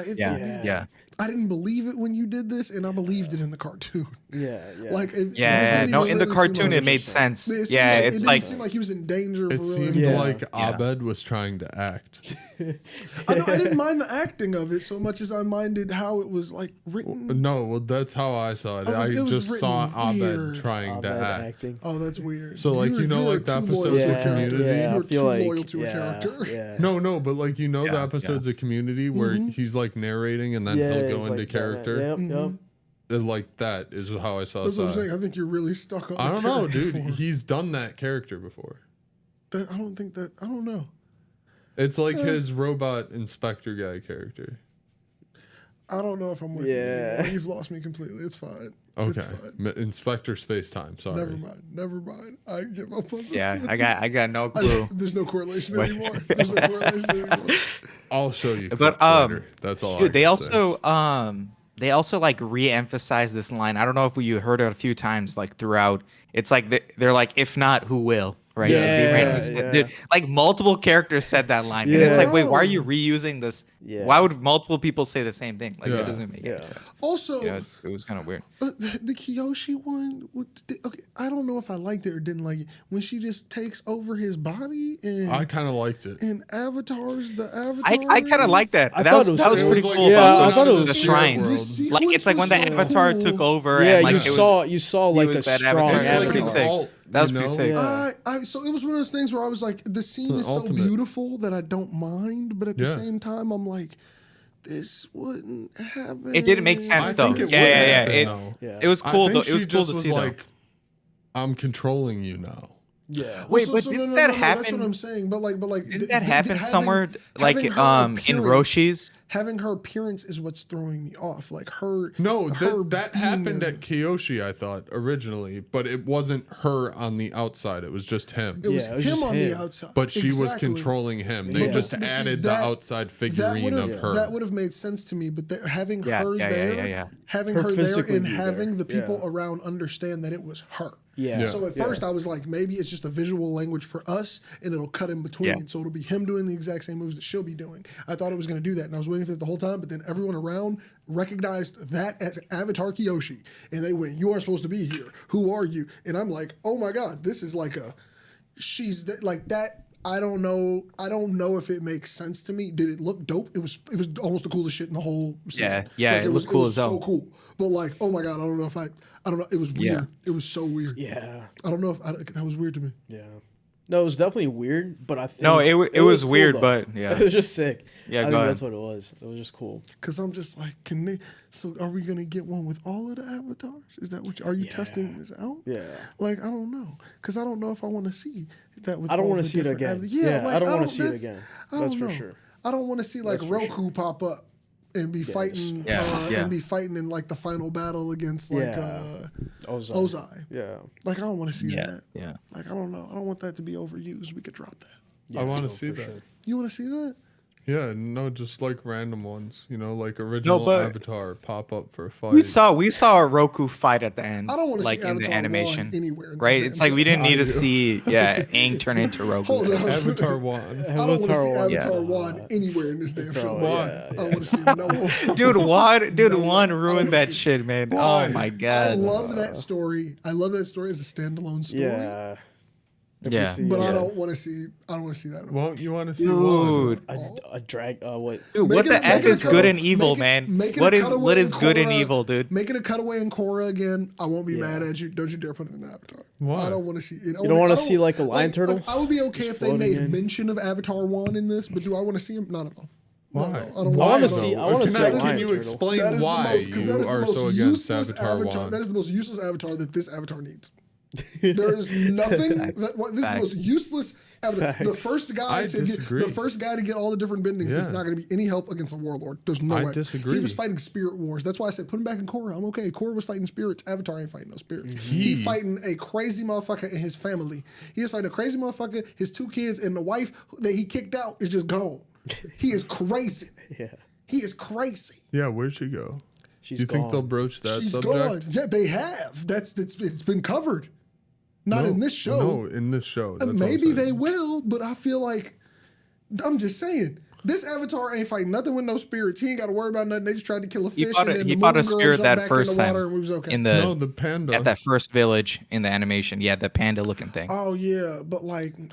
it's Yeah. I didn't believe it when you did this, and I believed it in the cartoon. Yeah. Yeah. Like, it Yeah, didn't no, even in the really seem cartoon like it made sense. It seemed Yeah, like, it's it like didn't seem like he was in danger. It for seemed real. like Yeah. Abed was trying to act. I didn't mind the acting of it so much as I minded how it was like written. No, well, that's how I saw it. It was I just written saw Abed weird. trying to Abed act. acting. Oh, that's weird. So, like, you know, were like the too loyal episodes to of a character. Community? Yeah, I You're feel too like, loyal to a character. Yeah. No, but like, you know, the Yeah, episodes of Community where he's like narrating and then Yeah, he'll it's go into like that. character. Yep. Mm-hmm. Yep. And, like, that is how I saw That's what I'm Sai. saying. I think you're really stuck on. I the don't know, character dude. form. He's done that character before. I don't think that. I don't know. It's like his robot inspector guy character. I don't know if I'm with you. Yeah. anymore. You've lost me completely. It's fine. Okay. It's fine. Inspector Space Time. Sorry. Never mind. I give up on this. yeah, one. I got no clue. There's no correlation anymore. There's no correlation anymore. I'll show you. But clips later. That's all. dude, I can say. they also like re-emphasize this line. I don't know if you heard it a few times like throughout. It's like they're like, if not, who will, right? Yeah, Like, they randomly said, yeah. dude, like multiple characters said that line, and it's Yeah. like, wait, why are you reusing this? Yeah. Why would multiple people say the same thing? Like, Yeah. it doesn't make Yeah. any sense. Also, You know, it was kind of weird. the Kyoshi one, okay, I don't know if I liked it or didn't like it. When she just takes over his body and I kind of liked it. and avatars the avatar. I kind of like that. I that thought was it was that was cool. pretty It was cool. like Yeah, about I thought it was the cool. shrines. The Like it's like when the sequence was avatar cool. took over. Yeah, and like you saw like a was that strong avatar. It's Yeah, like pretty an sick. alt, That was you pretty know? sick. So it was one of those things where I was like, the scene an is so ultimate. beautiful that I don't mind, but at the Yeah. same time, I'm like, this wouldn't happen. It didn't make sense I though. think it Yeah, would yeah, happen, yeah. though. Yeah. It was I cool think though. It was she cool just to was see though. like, I'm controlling you now. Yeah. Wait, So- but so didn't no, that That's what happen? I'm saying. But like, Didn't that happen having- somewhere like having her in appearance- Roshi's? Having her appearance is what's throwing me off. Like her. No, her that being happened a- at Kyoshi, I thought, originally, but it wasn't her on the outside. It was just him. It was Yeah, it was him just on the him. outside. But she was Exactly. controlling him. They Yeah. just But see, added the that- outside That figurine would of have her. that would have made sense to me, but having Yeah, her yeah, there, yeah, yeah. having Her her there, physically and be having there. the people Yeah. around understand that it was her. Yeah. So at first I was like, maybe it's just a visual language for us, and it'll cut in between. Yeah. So it'll be him doing the exact same moves that she'll be doing. I thought it was going to do that, and I was waiting for it the whole time. But then everyone around recognized that as Avatar Kyoshi, and they went, "You aren't supposed to be here. Who are you?" And I'm like, "Oh my god, this is like like that." I don't know. I don't know if it makes sense to me. Did it look dope? It was almost the coolest shit in the whole season. Yeah, Like, it looked cool was as hell. so cool. But like, oh my god, I don't know if I don't know. It was weird. Yeah. It was so weird. Yeah. I don't know if that was weird to me. Yeah. No, it was definitely weird, but I think No, it was cool, weird, though. but yeah. It was just sick. Yeah, I go think ahead. that's what it was. It was just cool. Cause I'm just like, so are we gonna get one with all of the avatars? Is that what? Are you testing this out? Yeah. Like I don't know, cause I don't know if I want to see that with. I don't all want the to see it different again. avatars. Yeah, like, I don't want to see it that's- again. I That's don't for know. sure. I don't want to see like That's for Roku pop up and be fighting, Yeah, yeah. and be fighting in like the final battle against like Yeah. Ozai. Ozai. Yeah. Like I don't want to see Yeah, that. yeah. Like I don't know. I don't want that to be overused. We could drop that. I want to so see for that. sure. You want to see that? Yeah, no, just like random ones, like original but- Avatar pop up for a fight. We saw a Roku fight at the end. I don't wanna see like in the Avatar animation One anywhere in right? this It's damn like we show. didn't need to do. see Aang turn into Roku. Hold on. Avatar One. I don't want to see One. Avatar Yeah. One anywhere in this damn show. Bro, Why? yeah, I don't want to see it nowhere. Dude, No, one I ruined don't that see- shit, man. Why? Oh my I god. love that story. I love that story as a standalone story. Yeah. If we Yeah. see, But I Yeah. don't want to see. I don't want to see that. Won't you want to see one? Dude, a drag. What? dude, Make what it- the make f it a is cut- good and evil, make it- man? make it a What is cutaway what is in good and Korra. evil, dude? Make it a cutaway in Korra again. I won't be Yeah. mad at you. Don't you dare put it in Avatar. Why? I don't want to see it. You don't want to see like a lion turtle? I would be okay if they floating made in? mention of Avatar One in this, but do I want to see him? Not at all. Not Why? at all. I don't Why, want wanna to see- though? I wanna Can see I- a Can lion you turtle. explain That is why the most, 'cause you that is the are most so against useless Avatar One? That is the most useless Avatar that this Avatar needs. There is nothing that this is the most useless Avatar. The Facts. first guy I disagree. to get all the different bendings is Yeah. not going to be any help against a warlord. There's no I way. disagree. He was fighting spirit wars. That's why I said put him back in Korra. I'm okay. Korra was fighting spirits. Avatar ain't fighting no spirits. He fighting a crazy motherfucker and his family. He is fighting a crazy motherfucker. His 2 kids and the wife that he kicked out is just gone. He is crazy. Yeah. He is crazy. Yeah, where'd she go? She's Do you think gone. they'll broach that She's subject? gone. Yeah, they have. It's been covered. Not No, in this show. No, in this show. That's what I'm Maybe they saying. will, but I feel like I'm just saying. This Avatar ain't fighting nothing with no spirits. He ain't got to worry about nothing. They just tried to kill a He fish fought and a, then he the fought moon a girl spirit jumped that back first in the time water and we was okay. in No, the the panda. at that first village in the animation. Yeah, the panda looking thing. Oh yeah, but like, yeah,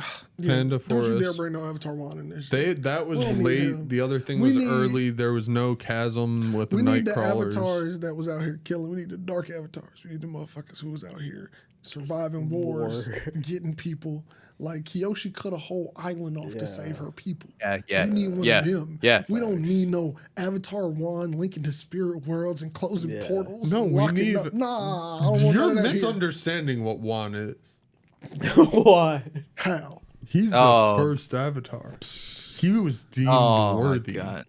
Panda don't you dare forest. bring no Avatar one in this. That was We don't need late. him. The other thing We was need- early. There was no chasm with the we night need the crawlers. avatars that was out here killing. We need the dark avatars. We need the motherfuckers who was out here surviving wars, getting people. Like Kyoshi cut a whole island off to save her people. Yeah, We need one yeah, of them. yeah. We don't need no Avatar wand linking to spirit worlds and closing portals. No, and we locking need- up. Nah, I don't want You're none of that here. misunderstanding what Juan is. Why? How? He's the Oh. first Avatar. He was deemed Oh my worthy god.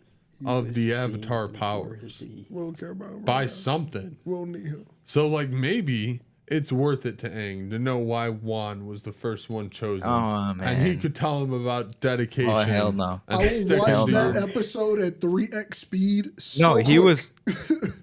of the Avatar powers We don't care about him. by right now. something. We don't need him. So like maybe it's worth it to Aang to know why Juan was the first one chosen. Oh, And he man. could tell him about dedication. Oh, hell no. and I will sticking watch to that your- episode at 3x speed. No, So he quick. was,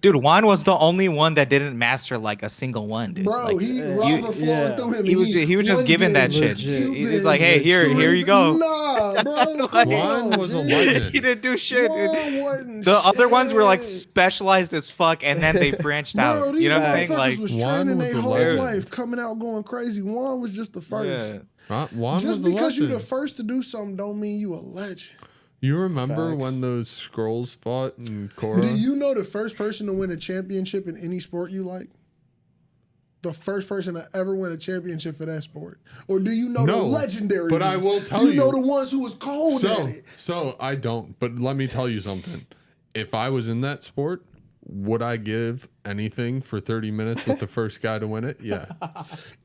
dude. Juan was the only one that didn't master like a single one, dude. Bro, Like, Rafa flowing through him. he was just one giving that game, shit. two He's like, hey, games, here you go. Nah, bro. Like, Juan was a legend. He didn't do shit, dude. Juan wasn't The other ones were like shit. specialized as fuck, and then they branched Bro, out. these You know what I'm saying? motherfuckers Like, was Juan training was their a whole legend. life, coming out going crazy. Juan was just the first. yeah. Juan Just was a because you're the legend. first to do something don't mean you a legend. You remember Facts. when those scrolls fought in Korra? Do you know the first person to win a championship in any sport you like? The first person to ever win a championship for that sport? Or do you know the No, legendary but I ones? will tell Do you know you. the ones who was cold at it? So I don't, but let me tell you something. If I was in that sport, would I give anything for 30 minutes with the first guy to win it? Yeah.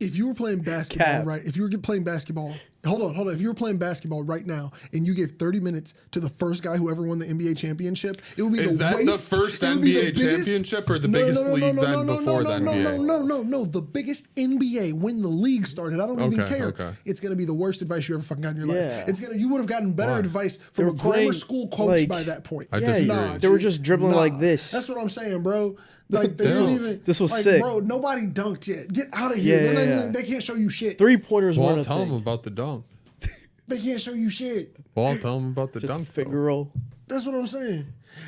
If you were playing basketball, Cap. right? If you were playing basketball, hold on. If you were playing basketball right now and you gave 30 minutes to the first guy who ever won the NBA championship, it would be Is the that waste. the first it would be NBA the biggest- championship or the biggest league then before the NBA? No. The biggest NBA when the league started. I don't even Okay, care. okay. It's gonna be the worst advice you ever fucking got in your Yeah. life. It's gonna. You would have gotten better Why? advice They from were a grammar playing, school coach like- by that point. I Yeah, disagree. Nah, they were G, just dribbling like this. That's what I'm saying, bro. Like they Damn. didn't even. This was like, sick. bro. Nobody dunked yet. Get out of here. Yeah, They're not yeah, even- yeah. They can't show you shit. 3-pointers Well, weren't I'll a tell him thing. about the dunk. They can't show you shit. Well, I'll tell him about the Just a dunk. finger roll. That's what I'm saying.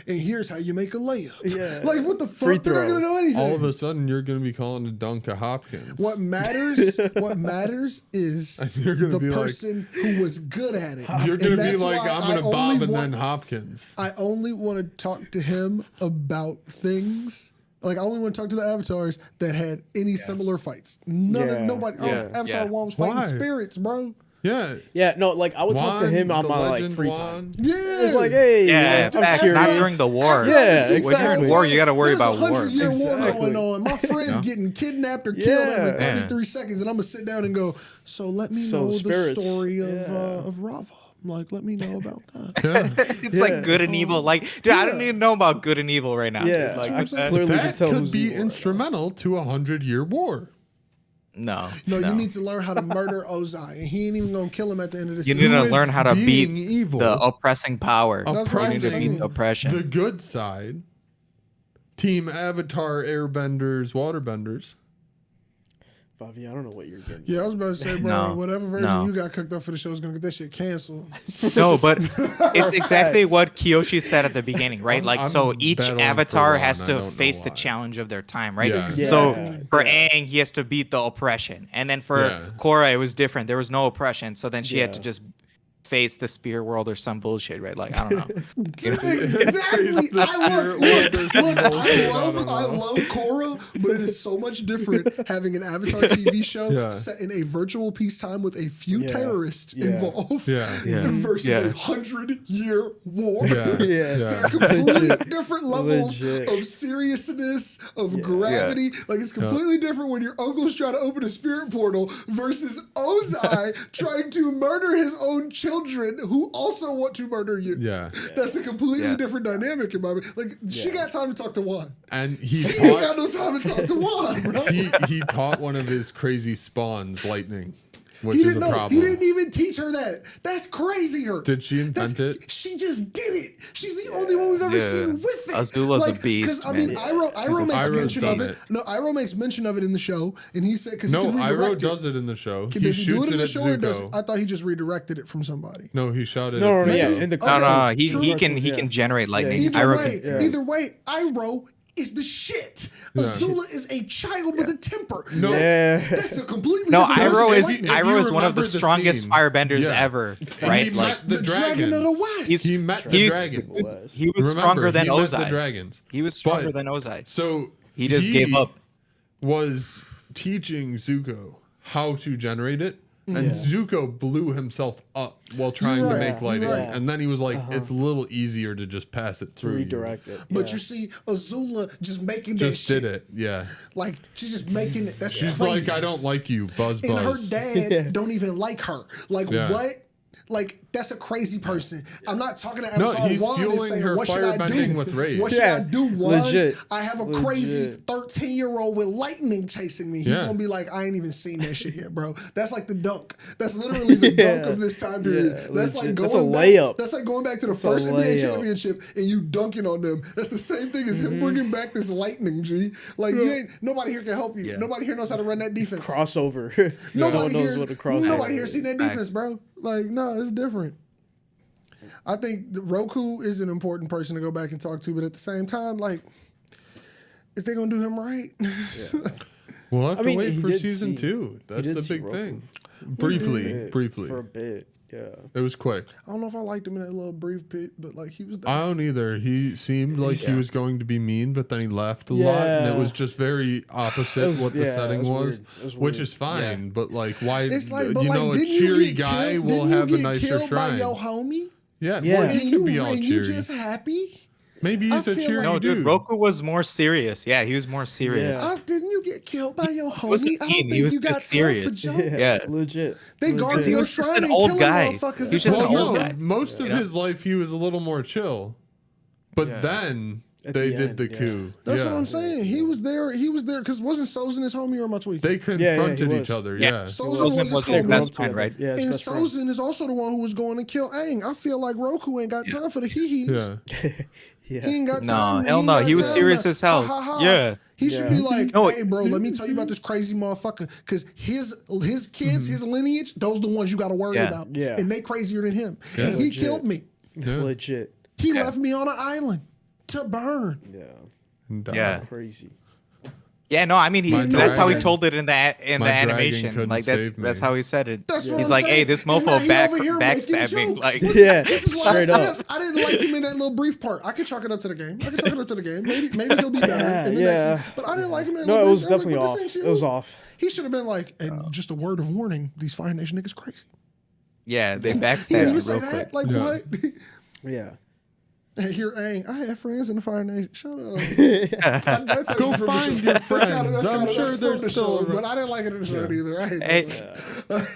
And here's how you make a layup. Yeah. Like what the Free fuck? They're not throw. gonna know anything. All of a sudden, you're going to be calling a dunk a Hopkins. What matters? What matters is And you're gonna the be like- person who was good at it. You're And going to be that's like, why I'm I going to only bob and want- then Hopkins. I only want to talk to him about things. Like I only want to talk to the avatars that had any similar fights. Nobody. Yeah. Oh, Avatar Yeah. One was fighting Why? spirits, bro. Yeah. Yeah, no, like I would talk to Juan, him on the my like legend free Juan. time. Yeah. It's like, hey, Yeah, I'm facts. curious. Not during the war. Yeah, When When you're in war, you got to worry There's about a war. 100-year war Exactly. going on. My friend's Yeah. getting kidnapped or killed Yeah. every Yeah. 33 seconds, and I'm gonna sit down and go. So let me So know the spirits. story Yeah. of Rava. Like, let me know about that. Yeah. It's Yeah. like good and evil. Like, dude, I don't Yeah. even know about good and evil right now. Yeah, dude. Like, That's what I'm saying. clearly can That tell could who's be evil right now. instrumental to a 100-year war. no, No, you need to learn how to murder Ozai, and he ain't even gonna kill him at the end of the You season. need to Who is learn how to being beat evil? the oppressing power. That's You what I'm need to beat saying. the oppression. The good side. Team Avatar, Airbenders, Waterbenders. Bobby, I don't know what you're getting. Yeah, I was about to say, bro, No, whatever version no. you got cooked up for the show is gonna get that shit canceled. No, but it's exactly what Kyoshi said at the beginning, right? Like, I'm so each bet on for avatar one, has I to don't know face the why. challenge of their time, right? Yeah. So Yeah. for Aang, he has to beat the oppression, and then for Yeah. Korra, it was different. There was no oppression, so then she had to Yeah. just face the spear world or some bullshit, right? Like, I don't know. Exactly. The spirit world or some bullshit. I love Korra, but it is so much different having an Avatar TV show Yeah. set in a virtual peacetime with a few Yeah. terrorists Yeah. involved Yeah. Yeah. versus Yeah. 100-year war. Yeah. Yeah. They're completely different levels Legit. of seriousness, of gravity. Like it's completely different when your uncle's trying to open a spirit portal versus Ozai trying to murder his own children who also want to murder you. Yeah. That's a completely Yeah. different dynamic in my mind. Like she Yeah. got time to talk to Juan. And he He ain't got taught no time to talk to Juan, bro. he taught one of his crazy spawns lightning, which He is a didn't know. problem. He didn't even teach her that. That's crazy. Her. Did she invent it? She just did it. She's the only one we've ever Yeah. seen with it. Azula's a beast, I mean, man. Iroh makes Iroh's mention of done it. it. No, Iroh makes mention of it in the show, and he said because No, he can Iroh redirect does it in the show. He Does he do shoots it in the at show or does? Zuko. I thought he just redirected it from somebody. No, he shot it. No, at no, yeah, Zuko. in the No, no, Okay, he true. he can generate lightning. Either Iroh way, can, Iroh is the shit. Yeah. Azula is a child with a temper. No. That's a completely no, different Iroh person is than lightning. If you Iroh is one of the remember the strongest scene, firebenders yeah. ever, And right? he Like met the dragon of the West. He met the he- dragons. he was Remember, stronger than he met the Ozai. dragons. He was stronger But- than Ozai. So He just gave up. Was teaching Zuko how to generate it, and Zuko blew himself up while trying to right, make lightning. you're right. And then he was like, "It's a little easier to just pass it through." Redirect it. But yeah. you see, Azula just making that Just shit. did it, yeah. Like she's just making it. That's She's crazy. like, "I don't like you, Buzz And her Buzz." dad don't even like her. Like Yeah. what? like that's a crazy person. I'm not talking to No, Avatar he's 1 and fueling saying, her what should I firebending do? with rage. What should I do? One, Legit. I have a crazy 13-year-old with lightning chasing me. He's Yeah. gonna be like, I ain't even seen that shit yet, bro. That's like the dunk. That's literally the dunk of this time period. Yeah, that's legit. like That's a going layup. back. That's like going back to the That's a first NBA layup. championship and you dunking on them. That's the same thing as him bringing back this lightning, G. Like you ain't nobody here can help you. Yeah. Nobody here knows how to run that defense. Crossover. Nobody no one knows what a crossover Nobody here is. seen that defense, bro. Like, no, it's different. I think the Roku is an important person to go back and talk to, but at the same time, like, is they gonna do him right? We'll have I to mean, wait he for did season see- 2. That's did the see big Roku. thing. Briefly. For a bit. Yeah. It was quick. I don't know if I liked him in that little brief bit, but like he was there. I don't either. He seemed like he was going to be mean, but then he left a lot, and it Yeah. was just very opposite It was- what the yeah, it setting was was, weird. It was which weird. is fine. But like, why? It's like, but you like, know, a didn't you cheery get guy killed? will Didn't you have a get nicer killed by shrine. your homie? Yeah, Yeah. well, And he could be all and cheery. you just happy? Maybe I he's a feel cheery like- No, dude. dude, Roku was more serious. Yeah, he was more serious. Yeah. Didn't you get killed by your wasn't homie? I mean, don't he think was you got just time serious. for jokes. Yeah. Legit. They guard Because he your was just shrine an and old killing guy. motherfuckers. He was just in an front of old you. guy. Most of You know? his life, he was a little more chill, but Yeah. then At they the did end, the yeah. coup. That's yeah. what I'm saying. He was there. He was there because wasn't Sozin his homie or am I tweaking? They he confronted was. each other. Yeah. Yeah. Sozin Sozin was was his his homie. best friend, right? Yeah, his And best friend. Sozin is also the one who was going to kill Aang. I feel like Roku ain't got time for the hee-hees. Yeah. He Yeah. ain't got No, time. hell ain't no. got He was time serious to- as hell. ha, ha, ha. Yeah. He should Yeah. be like, No, hey, bro, let me tell you about this crazy motherfucker. Because his kids, his lineage, those the ones you got to worry Yeah. about. Yeah. And they crazier than him. Yeah. And he Legit. killed me. Yeah. Legit. He Yeah. left me on an island to burn. Yeah. And, Yeah. Crazy. Yeah, no, I mean, My that's how he dragon- told it in the my dragon animation. couldn't Like save that's me. how he said it. That's what He's I'm like, saying. hey, this And now mofo he back over here making backstabbed me. jokes. Like, Yeah. This is why I Straight said up. I didn't like him in that little brief part. I could chalk it up to the game. Maybe he'll be better in the Yeah. next one. But I didn't like him in that No, little it was brief. I'm definitely like, but off. this ain't It was you. off. He should have been like, and just a word of warning, these Fire Nation niggas crazy. yeah, they He didn't backstabbed even you say real that. quick. Like Yeah. what? Yeah. Hey, here, Aang, I have friends in the Fire Nation. Shut up. That's actually Go from find the show. your That's kinda- friends. I'm sure that's they're from the still show, around. but I didn't like it in the show either. I hate Hey, that.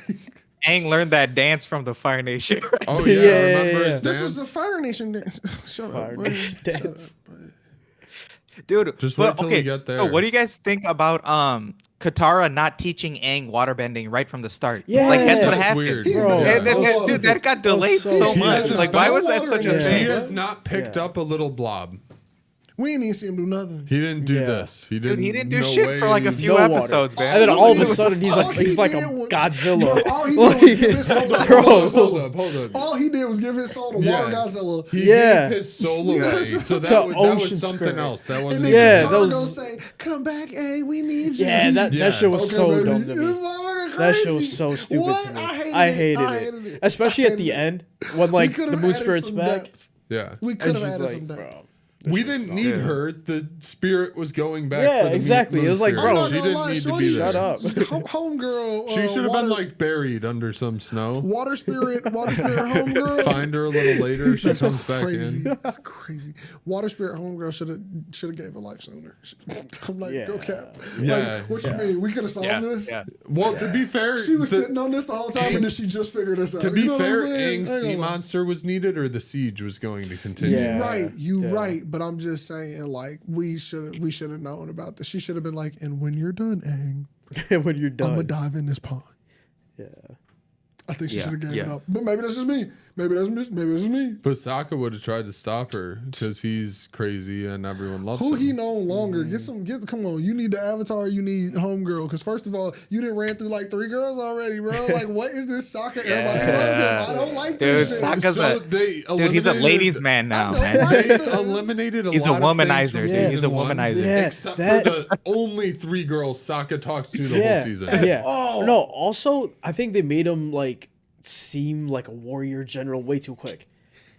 Aang learned that dance from the Fire Nation. Right? Oh yeah, Yeah, remember yeah, his This was dance? the Fire Nation dance. Shut Fire up. boy. Nation Shut dance. up, boy. Dude, Just but, wait till we okay, get So there. what do you guys think about Katara not teaching Aang waterbending right from the start? Yeah. Like that's what That's happened. weird. Bro, Yeah. Dude, that got That was delayed so so stupid. much. He Like, has why no was that water such in a that He thing? shit. has not picked up a little blob. We ain't even see him do nothing. He didn't do Yeah. this. He Dude, didn't. he didn't do no shit for like a way. few No water. episodes, man. And then all of a All sudden he he's like did a was- Godzilla. All he did was give his soul to Bro. Water Hold up. All he did was give his soul to Yeah. Water Godzilla. He Yeah. gave his soul away. So To that was ocean something spirit. else. That And wasn't. then Yeah, Katara that was- gonna say, "Come back, hey, we need you." Yeah, that Yeah. shit was Okay, so baby. dumb to This me. motherfucker That shit was crazy. so stupid What? to me. I hated it. Especially I at the hated it. end when like We could've the moon added spirit's some back. depth. Yeah. We could And have she's added some like, depth. bro. We didn't need Yeah. her. The spirit was going back. Yeah, for the exactly. moon It was like, spirit. bro, I'm she not didn't gonna lie, need to shorty- be there. Shut up. Homegirl. She should have water, been like buried under some snow. water spirit homegirl. Find her a little later. She That's comes back crazy. in. That's crazy. Water spirit homegirl should have gave her life sooner. I'm like, Yeah. go cap. Yeah. Like, what you mean? We could have solved Yeah, this. yeah. Well, to be fair, She was sitting on this the whole time, and then she just figured this out. to be You know what I'm fair, saying? Aang's I ain't sea gonna lie. monster was needed, or the siege was going to continue. Yeah. You Yeah. right, but I'm just saying, like, we should have known about this. She should have been like, and when you're done, Aang, When you're I'm done. gonna dive in this pond. Yeah. I think she Yeah, should have given yeah. it up. But maybe that's just me. Maybe that's me. But Sokka would have tried to stop her because he's crazy and everyone loves Who him. he no longer? Come on. You need the Avatar. You need homegirl. Because first of all, you didn't ran through like 3 girls already, bro. Like, what is this Sokka? Everybody love him. I don't like Dude, this shit. Sokka's dude, he's a ladies' man now, don't man. like They this. eliminated a He's a lot of things womanizer, from dude. season He's a one, womanizer. Yeah, except that- for the only 3 girls Sokka talks to the Yeah. whole season. Yeah. Oh. No, also I think they made him like seem like a warrior general way too quick.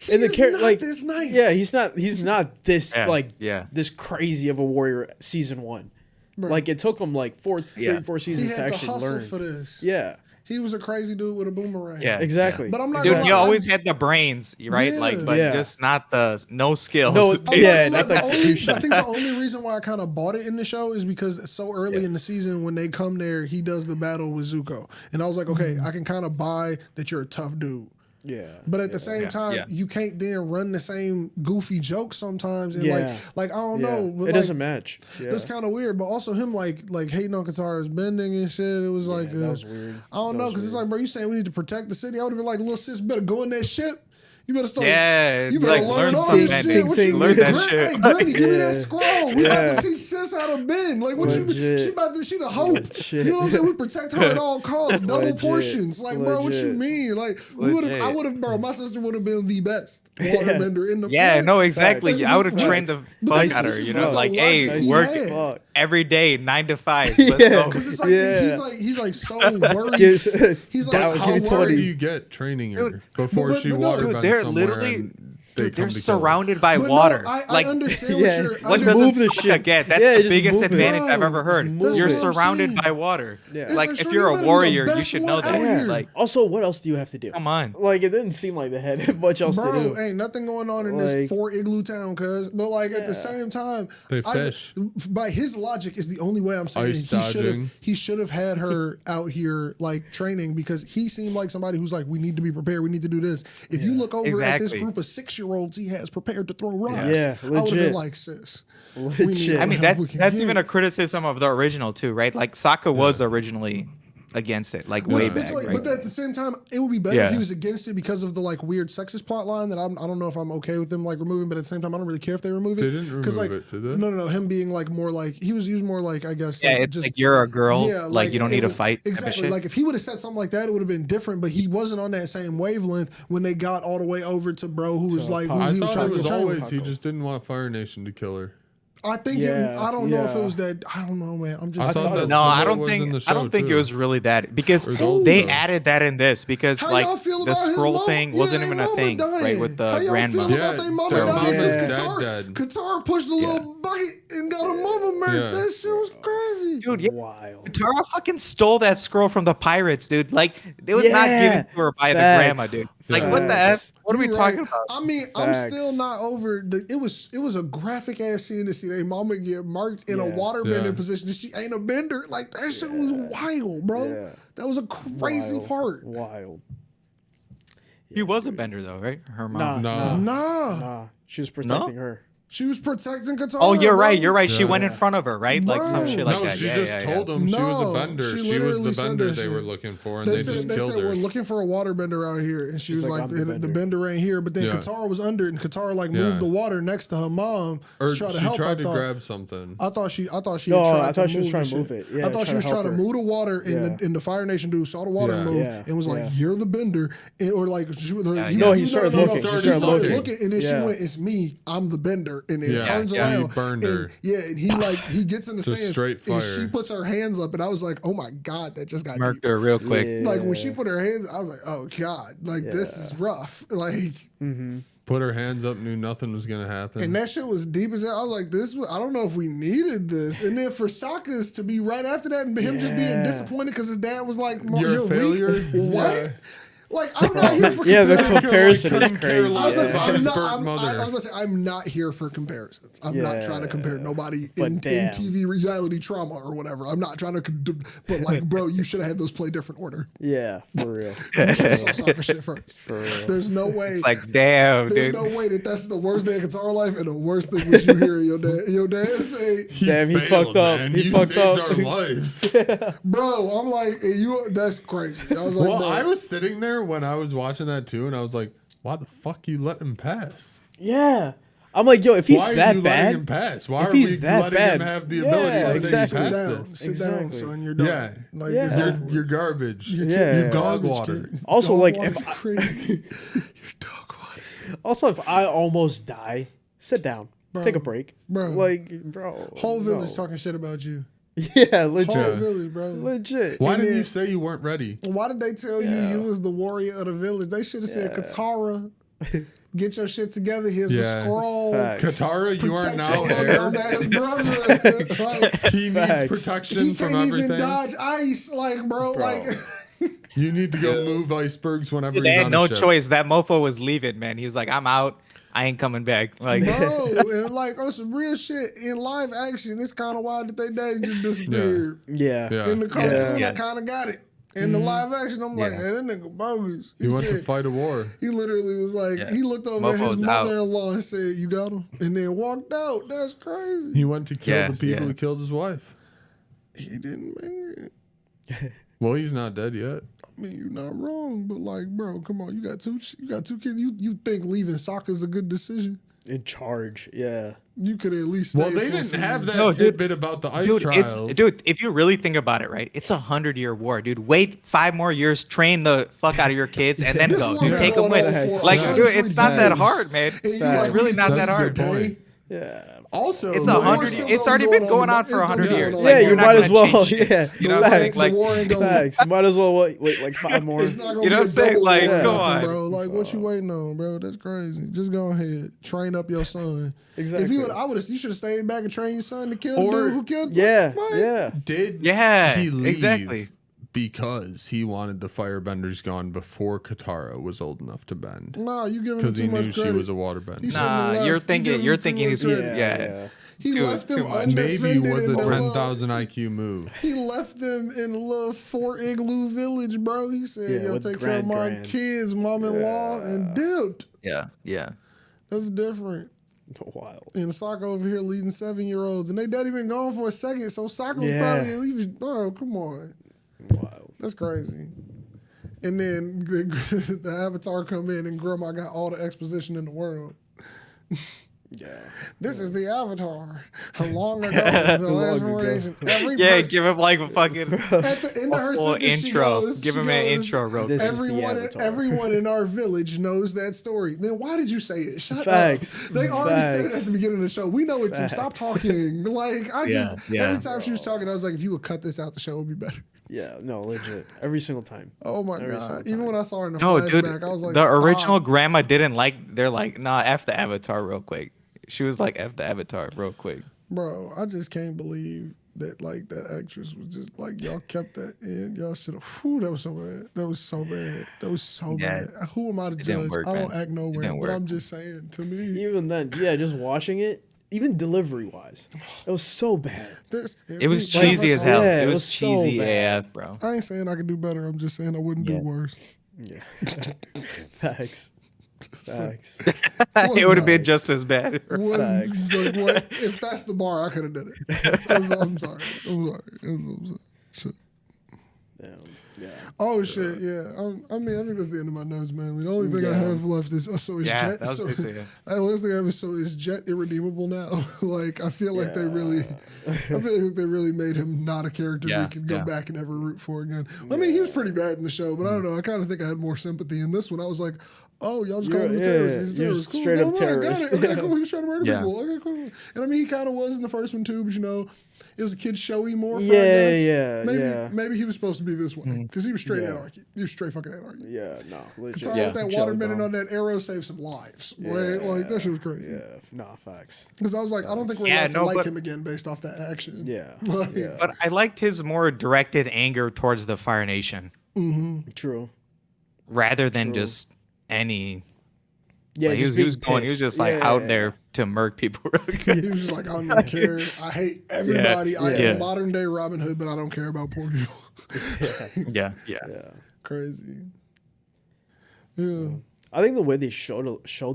He is not this nice. Yeah, he's not this Yeah, like yeah. this crazy of a warrior season 1. Bro. Like it took him like 4 Yeah. 4 He seasons to had to actually hustle learn. for this. Yeah. He was a crazy dude with a boomerang. Yeah. Exactly. But I'm not Dude, gonna he lie, always had the brains, right? Yeah. Like, but Yeah. just not no skills. No, I'm yeah, not not the gonna lie, execution. I think the only reason why I kind of bought it in the show is because it's so early in the season when they come there, he does the battle with Zuko. And I was like, okay, I can kind of buy that you're a tough dude. Yeah. But at the same Yeah. time, Yeah. you can't then run the same goofy jokes sometimes. And Yeah. like I don't Yeah. know. But It like, doesn't match. Yeah. It was kind of weird, but also him like hating on Katara's bending and shit. It was like that was weird. I don't know, because it's like, bro, you saying we need to protect the city? I would have been like, little sis, better go in that ship. You better start. Yeah, You better like, learn learn all some this bending. shit. What you Learn mean? that Granny, shit. hey, Granny, give me that Yeah. scroll. We about to teach sis how to bend. Like, what you mean? Legit. She the hope. Legit. You know what I'm saying? We protect her at all costs. Double Legit. portions. Like, bro, what you Legit. mean? Like, we would have. I Legit. would have, bro. My sister would have been the best waterbender in the. Yeah, planet. no, exactly. Facts. I would have Facts. trained the But fuck this out of her. is You what know, the like, logic hey, he work had. Fuck. every day, 9 to 5. Let's Yeah. go. Because it's like Yeah. he's like so worried. He's He's like, down, how give me How 20. far do you get training her before but she no, water dude, bends they're somewhere literally- and Dude, they're come to kill her? surrounded by But water. No, I like, understand Yeah. what you're. what Just doesn't move the suck shit. again? That's Yeah, the just biggest move it. advantage I've Bro, ever heard. that's You're what I'm surrounded saying. by water. Yeah. It's Like, like, if sure, you're you a better be the warrior, you best should one know out that. here. Like, Also, what else do you have to do? come on. Like, it didn't seem like they had much else to Bro, do. ain't nothing going on in Like- this 4 igloo town, cuz. But like at the same time, They fish. by his logic is the only way I'm saying Ice dodging. he should have had her out here like training, because he seemed like somebody who's like, we need to be prepared, we need to do this. If you look over at this Exactly. group of 6-year-olds he has prepared to throw rocks, Yeah, I would have been legit. like, sis. Legit. We need I mean, help that's we can that's get. even a criticism of the original too, right? Like, Sokka was originally against it, like way back, Like, right? but at the same time, it would be better if he Yeah. was against it because of the like weird sexist plot line that I don't know if I'm okay with them like removing, but at the same time, I don't really care if they remove it. They didn't remove like, it, did they? No. Him being like more like he was more like, I guess. Yeah, like, it's like you're a girl, like you don't it need to was- fight. type of Exactly. shit. Like if he would have said something like that, it would have been different. But he wasn't on that same wavelength when they got all the way over to bro who was like, who I he was thought trying it to was get trained with always he Hako. just didn't want Fire Nation to kill her. I think Yeah, I don't know if it yeah. was that. I don't know, man. I'm just. I thought that No, somewhere I don't was in think the I show, don't think it too. was really that, because Or the they show. added that in this because How like y'all feel the about his scroll mama? thing Yeah, wasn't they even a mama thing, dying. right? With How the y'all grandma. feel Yeah, about they mama their dying? mama's Because dead. Katara pushed a little bucket and got a mama murdered. Yeah. That shit was crazy. Dude, yeah, Wild. Tara fucking stole that scroll from the pirates, dude. Like, it was not Yeah. given to her by the Facts. grandma, dude. Like, what the Facts. f? What are we You're talking right. about? I mean, Facts. I'm still not over the. It was a graphic ass scene to see their mama get marked in a Yeah. waterbending Yeah. position. She ain't a bender. Like that shit was wild, bro. Yeah. That was a crazy Wild. part. Wild. He was a bender, though, right? Her Nah, mom. No. Nah, She was protecting her. she was protecting Katara. Oh, you're bro. right. You're right. She Yeah. went in front of her, right? Like some Bro. shit like No, that. she Yeah, just yeah, told yeah. them she was No, a bender. she She was literally the said bender that they shit. were looking for, and they just they killed said her. we're looking for a waterbender out here, and she She's was like, like, "I'm the the bender." bender ain't here. But then Yeah. Katara was under it, and Katara like Yeah. moved the water next to her mom Or to she try to help. tried I to thought. grab something. I thought she No, had tried I to thought she was move trying the to move shit. it. Yeah, I thought she was trying to help her. move the water, and Yeah. the Fire Nation dude saw the water Yeah. move Yeah. and was like, Yeah. "You're the bender," or like he No, he started looking. He He started started looking. looking, and then Yeah. she went, "It's me. I'm the bender," and it Yeah. turns Yeah. around. He burned and, her. Yeah, and he gets in the Just stands, straight and fire. she puts her hands up, and I was like, "Oh my god, that just got Murked deep." her real quick. Yeah. Like when she put her hands, I was like, "Oh god, like this is rough." Like, Put her hands up, knew nothing was gonna happen. and that shit was deep as hell. I was like, I don't know if we needed this. And then for Sokka's to be right after that and him just being Yeah. disappointed because his dad was like, You're a weak." failure? What? Yeah. Like, I'm not here for Yeah, the comparing- comparison is couldn't care crazy. less I was gonna say, about I'm his not, burnt I'm, mother. I was gonna say, I'm not here for comparisons. I'm not trying to compare nobody But in damn. TV reality trauma or whatever. I'm not trying to, but like, bro, you should have had those play different order. Yeah, for real. You should have saw soccer shit first. For real. There's no way. It's like, damn, There's dude. no way that that's the worst day of Katara life, and the worst thing was you hearing your dad say, Damn, he failed, fucked up. man. He You fucked saved up. our lives. "Bro," I'm like, "Hey, that's crazy." I was like, Well, "Bro." I was sitting there when I was watching that too, and I was like, "Why the fuck you let him pass? Yeah. I'm like, yo, if he's Why are that you letting him bad, pass? Why if are he's we that letting bad, him have the yeah, ability to say exactly. you Sit passed down, this? sit down, Exactly. son. You're done. Yeah. Like, Yeah. it's over. You're garbage. Yeah. You're dog Garbage, water. kid. Also, Dog like, water's if I- crazy. You're dog water. also if I almost die, sit down, take a break, Bro. Like, bro, Whole village no. talking shit about you. Yeah, legit, Whole village, bro. legit. Why And didn't then- you say you weren't ready? Why did they tell you was the warrior of the village? They should have said, Yeah. Katara, get your shit together. Here's Yeah. a scroll. Facts. Katara, you are Protect now your heir. dumbass brother. Like, He needs Facts. protection he from can't everything. even dodge ice. Like, bro. Like, You need to go move icebergs whenever They he's had on no a ship. choice. That mofo was leaving, man. He was like, I'm out. I ain't coming back. Like, bro, and like on some real shit in live action, it's kind of wild that they daddy just disappeared. Yeah, Yeah. In the cartoon, Yeah. I kind of got it. In the live action, I'm like, hey, that nigga bogus. He went to fight a war. He literally was like, he looked over at his mother-in-law and said, "You got him," and then walked out. That's crazy. He went to kill the people who killed his wife. He didn't make it. Well, he's not dead yet. I mean, you're not wrong, but like, bro, come on, you got two kids. You think leaving Sokka's a good decision? In charge, yeah. You could at least. Well, they didn't have that tidbit about the ice trials. Dude, if you really think about it, right? It's 100-year war, dude. Wait 5 more years, train the fuck out of your kids, and then go. Dude, take them with. Like, dude, it's not that hard, man. It's really not that hard. Yeah. Also, it's 100. It's already been going on for 100 years. Yeah, like, you might as well. Yeah, you know what I'm saying? Facts. You might as well wait like 5 more. It's not gonna you know what I'm saying? Like, come on, bro. Like, what you waiting on, bro? That's crazy. Just go ahead, train up your son. Exactly. If you should have stayed back and trained your son to kill the dude who killed. Did he leave? Exactly. Because he wanted the firebenders gone before Katara was old enough to bend. Nah, you giving him too much credit. Because he knew she was a waterbender. Nah, you're thinking he's He left them undefended. Maybe it was a 10,000 IQ move. He left them in a little 4 igloo village, bro. He said, "Yo, take care of my kids, mom-in-law," and dipped. Yeah. That's different. Wild. And Sokka over here leading 7-year-olds, and they daddy been gone for a second, so Sokka was probably leaving. Bro, come on. Wild. That's crazy. And then the Avatar come in, and Grandma got all the exposition in the world. This is the Avatar. How long ago? The last generation. Give him like a fucking at the end of her full sentence, intro. Goes, give him an intro, real quick. Everyone in our village knows that story. Then why did you say it? Shut Facts. up. They already said it at the beginning of the show. We know it too. Stop talking. Like every time she was talking, I was like, if you would cut this out, the show would be better. Yeah, no, legit. Every single time. Oh my god! Even when I saw her in the flashback, I was like, the original grandma didn't like. They're like, nah, f the Avatar, real quick. She was like, f the Avatar, real quick. Bro, I just can't believe that like that actress was just like y'all kept that in. Y'all should have. That was so bad. That was so bad. That was so bad. Who am I to judge? I don't act nowhere, but I'm just saying. To me, even then, just watching it. Even delivery wise, it was so bad. It was cheesy as hell. It was cheesy so AF, bro. I ain't saying I could do better. I'm just saying I wouldn't do worse. Yeah. Facts. It would have been just as bad. Facts. Like, what? If that's the bar, I could have done it. I'm sorry. Shit. Damn. Yeah. Oh shit! Yeah. I think that's the end of my notes, mainly. The only thing I have left is Jet. That was the last thing I have is Jet irredeemable now. Like I feel like they really made him not a character we can go back and ever root for again. I mean, he was pretty bad in the show, but I don't know. I kind of think I had more sympathy in this one. I was like, oh, y'all just called him a terrorist. He's a terrorist. Cool. Straight up terrorist. Okay, cool. He was trying to murder people. Okay, cool. And I mean, he kind of was in the first one too, but it was a kid showy more. Maybe he was supposed to be this way because he was straight anarchy. He was straight fucking anarchy. Yeah, no, legit. Katara with that waterbending on that arrow saved some lives. Right? Like that shit was crazy. Yeah, nah, facts. Because I was like, I don't think we're allowed to like him again based off that action. Yeah, But I liked his more directed anger towards the Fire Nation. Mm-hmm. True. Rather than just any. Yeah, like, he was just like out there to murk people. He was just like, I don't even care. I hate everybody. I am modern day Robin Hood, but I don't care about poor people. Yeah. Crazy. Yeah. I think the way they showed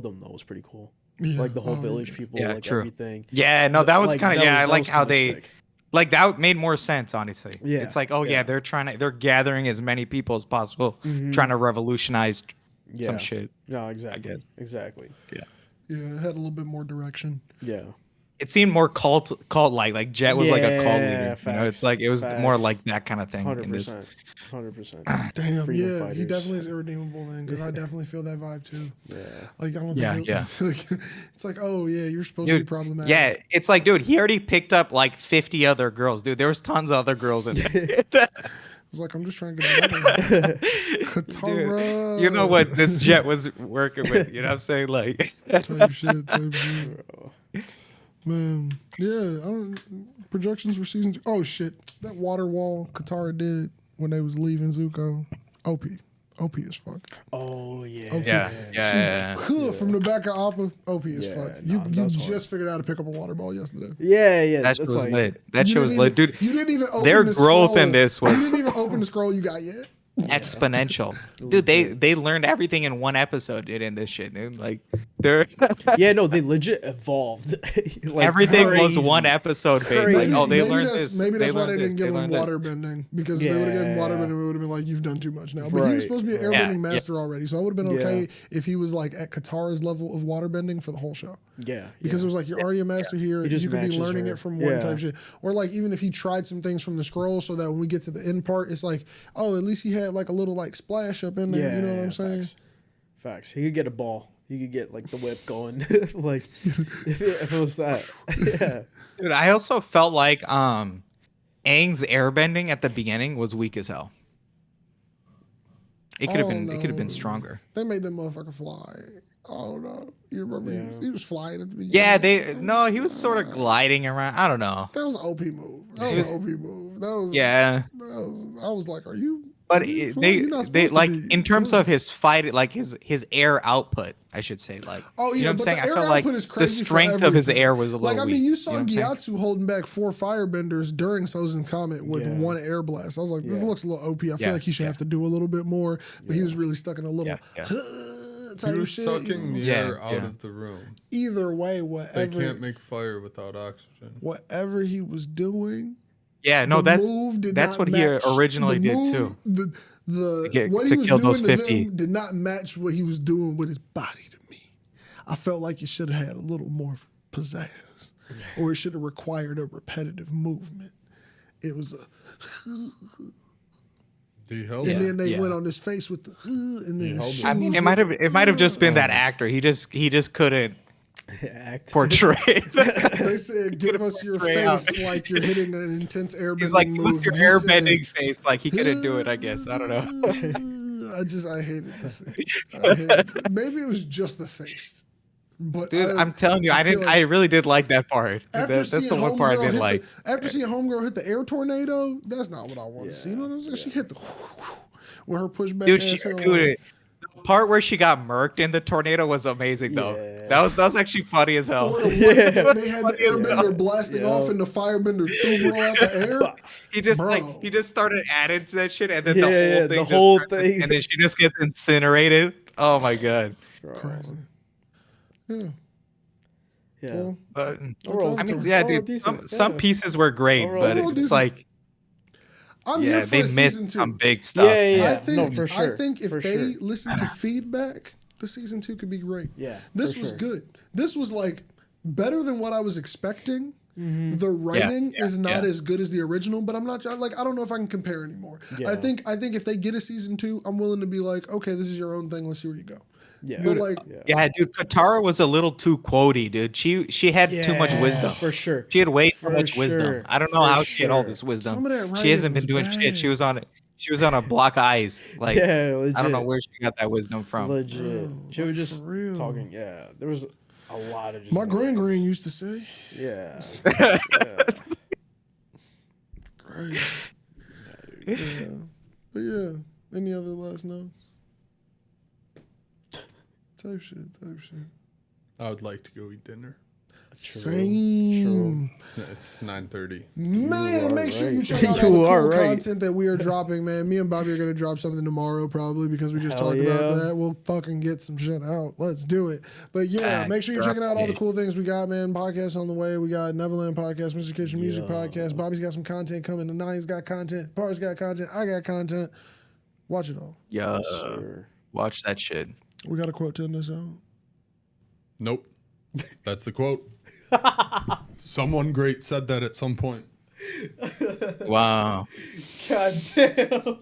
them though was pretty cool. Yeah. Like the whole village people, like everything. Yeah, no, that was kind of I like how they sick. like that made more sense, honestly. Yeah. It's like, they're gathering as many people as possible, trying to revolutionize some shit. No, exactly. Exactly. Yeah, it had a little bit more direction. Yeah. It seemed more cult like Jet was like a cult leader. Facts, you know, it's like it was more like that kind of thing. 100%. Damn, yeah, he definitely is irredeemable then, because I definitely feel that vibe too. Yeah. Like I don't think it's like, oh yeah, you're supposed to be problematic. Yeah, it's like, dude, he already picked up like 50 other girls, dude. There was tons of other girls in there. I was like, I'm just trying to get better. Katara. Dude, you know what this Jet was working with, you know what I'm saying? Like type shit. Man, projections for season 2. Oh shit, that water wall Katara did when they was leaving Zuko. OP. OP as fuck. Oh yeah. Okay. Yeah. From the back of Appa, OP as Yeah, fuck. nah, You that's just figured out how to pick up a water ball yesterday. Yeah. That shit That's was like, lit. That You shit was didn't lit, dude. You didn't even open Their the growth scroll. in this was You didn't even open the scroll you got yet. exponential. Dude, they learned everything in one episode, dude, in this shit, dude. Like they're yeah, no, they legit evolved. Like, everything was crazy. one episode based. Like, Crazy. oh, they maybe learned that's, this. Maybe that's why they learned didn't this, give him learned this. water bending, because they would have given water bending, it would have been like, you've done too much now. But he was supposed to be an airbending master already, so I would have been okay if he was like at Katara's level of water bending for the whole show. Yeah, because it was like you're already a master here. just You could be matches learning her. it from one type shit, or like even if he tried some things from the scroll, so that when we get to the end part, it's like, oh, at least he had like a little like splash up in there. You know what I'm saying? Facts. He could get a ball. He could get like the whip going. Like if it was that. Yeah. Dude, I also felt like Aang's airbending at the beginning was weak as hell. It could have been. It could have been stronger. They made that motherfucker fly. I don't know. You remember he was flying at the beginning? Yeah, he was sort of gliding around. I don't know. That was an OP move. That was an OP move. That was I was like, are you? But You're not they supposed like to be in terms of his fight, like his air output, I should say. Like, oh yeah, you know what I'm but saying? the I air felt like output is the crazy. strength of his air was a little like. I weak, mean, you saw know what I'm saying? Gyatso holding back 4 firebenders during Sozin's Comet with one air blast. I was like, this looks a little OP. I feel like he should have to do a little bit more, but he was really stuck in a little type He was shit. sucking the air out of the room. Either way, They whatever. can't make fire without oxygen. Whatever he was doing. Yeah, no, the that's move did that's not what he match originally the did move, too. What to he was kill doing those to 50. them did not match what he was doing with his body to me. I felt like it should have had a little more pizzazz, or it should have required a repetitive movement. It was a, and then they went on his face with the, and then his shoes. I mean, it might have just been that actor. He just couldn't portray. They said, "Give us your face like you're hitting an intense airbending He's like, move." what's your airbending face? Like he couldn't do it. I guess I don't know. I hated this. I hated it. Maybe it was just the face. But Dude, I'm telling you, I really did like that part. That's the one part I didn't like. After seeing Homegirl hit the air tornado, that's not what I want to see. You know what I'm saying? She hit the with her pushback. Dude, the part where she got murked in the tornado was amazing though. That was actually funny as hell. They had the airbender blasting off and the firebender threw her out the air. He just started adding to that shit, and then the whole thing, and then she just gets incinerated. Oh my god. Crazy. Yeah. Yeah. Well, I mean, yeah, dude. Some pieces were great, but it's like, I'm here for they season missed 2. some big stuff. I think if they listen to feedback, the season 2 could be great. Yeah. This was good. This was like better than what I was expecting. The writing is not as good as the original, but I'm not like, I don't know if I can compare anymore. I think if they get a season 2, I'm willing to be like, okay, this is your own thing. Let's see where you go. Yeah. But like, dude, Katara was a little too quotey, dude. She had too much wisdom. For sure. She had way too much wisdom. I don't know how she had all this wisdom. Some of that She hasn't writing been was doing bad. shit. She was on a block of ice. Like, legit. I don't know where she got that wisdom from. Legit. She was like, just for real. talking. Yeah. There was a lot of just my grand used to say. Yeah. Great. Yeah. But yeah. Any other last notes? Type shit. I would like to go eat dinner. Same. It's 9:30. Man, make sure you check out all the cool content that we are dropping, man. Me and Bobby are going to drop something tomorrow probably because we just talked about that. We'll fucking get some shit out. Let's do it. But yeah, make sure you're checking out all the cool things we got, man. Podcasts on the way. We got Nevaland podcast, Miseducation music podcast. Bobby's got some content coming. Ananya's got content. Par's got content. I got content. Watch it all. Yeah. Watch that shit. We got a quote to end this out. Nope. That's the quote. Someone great said that at some point. Wow. God damn.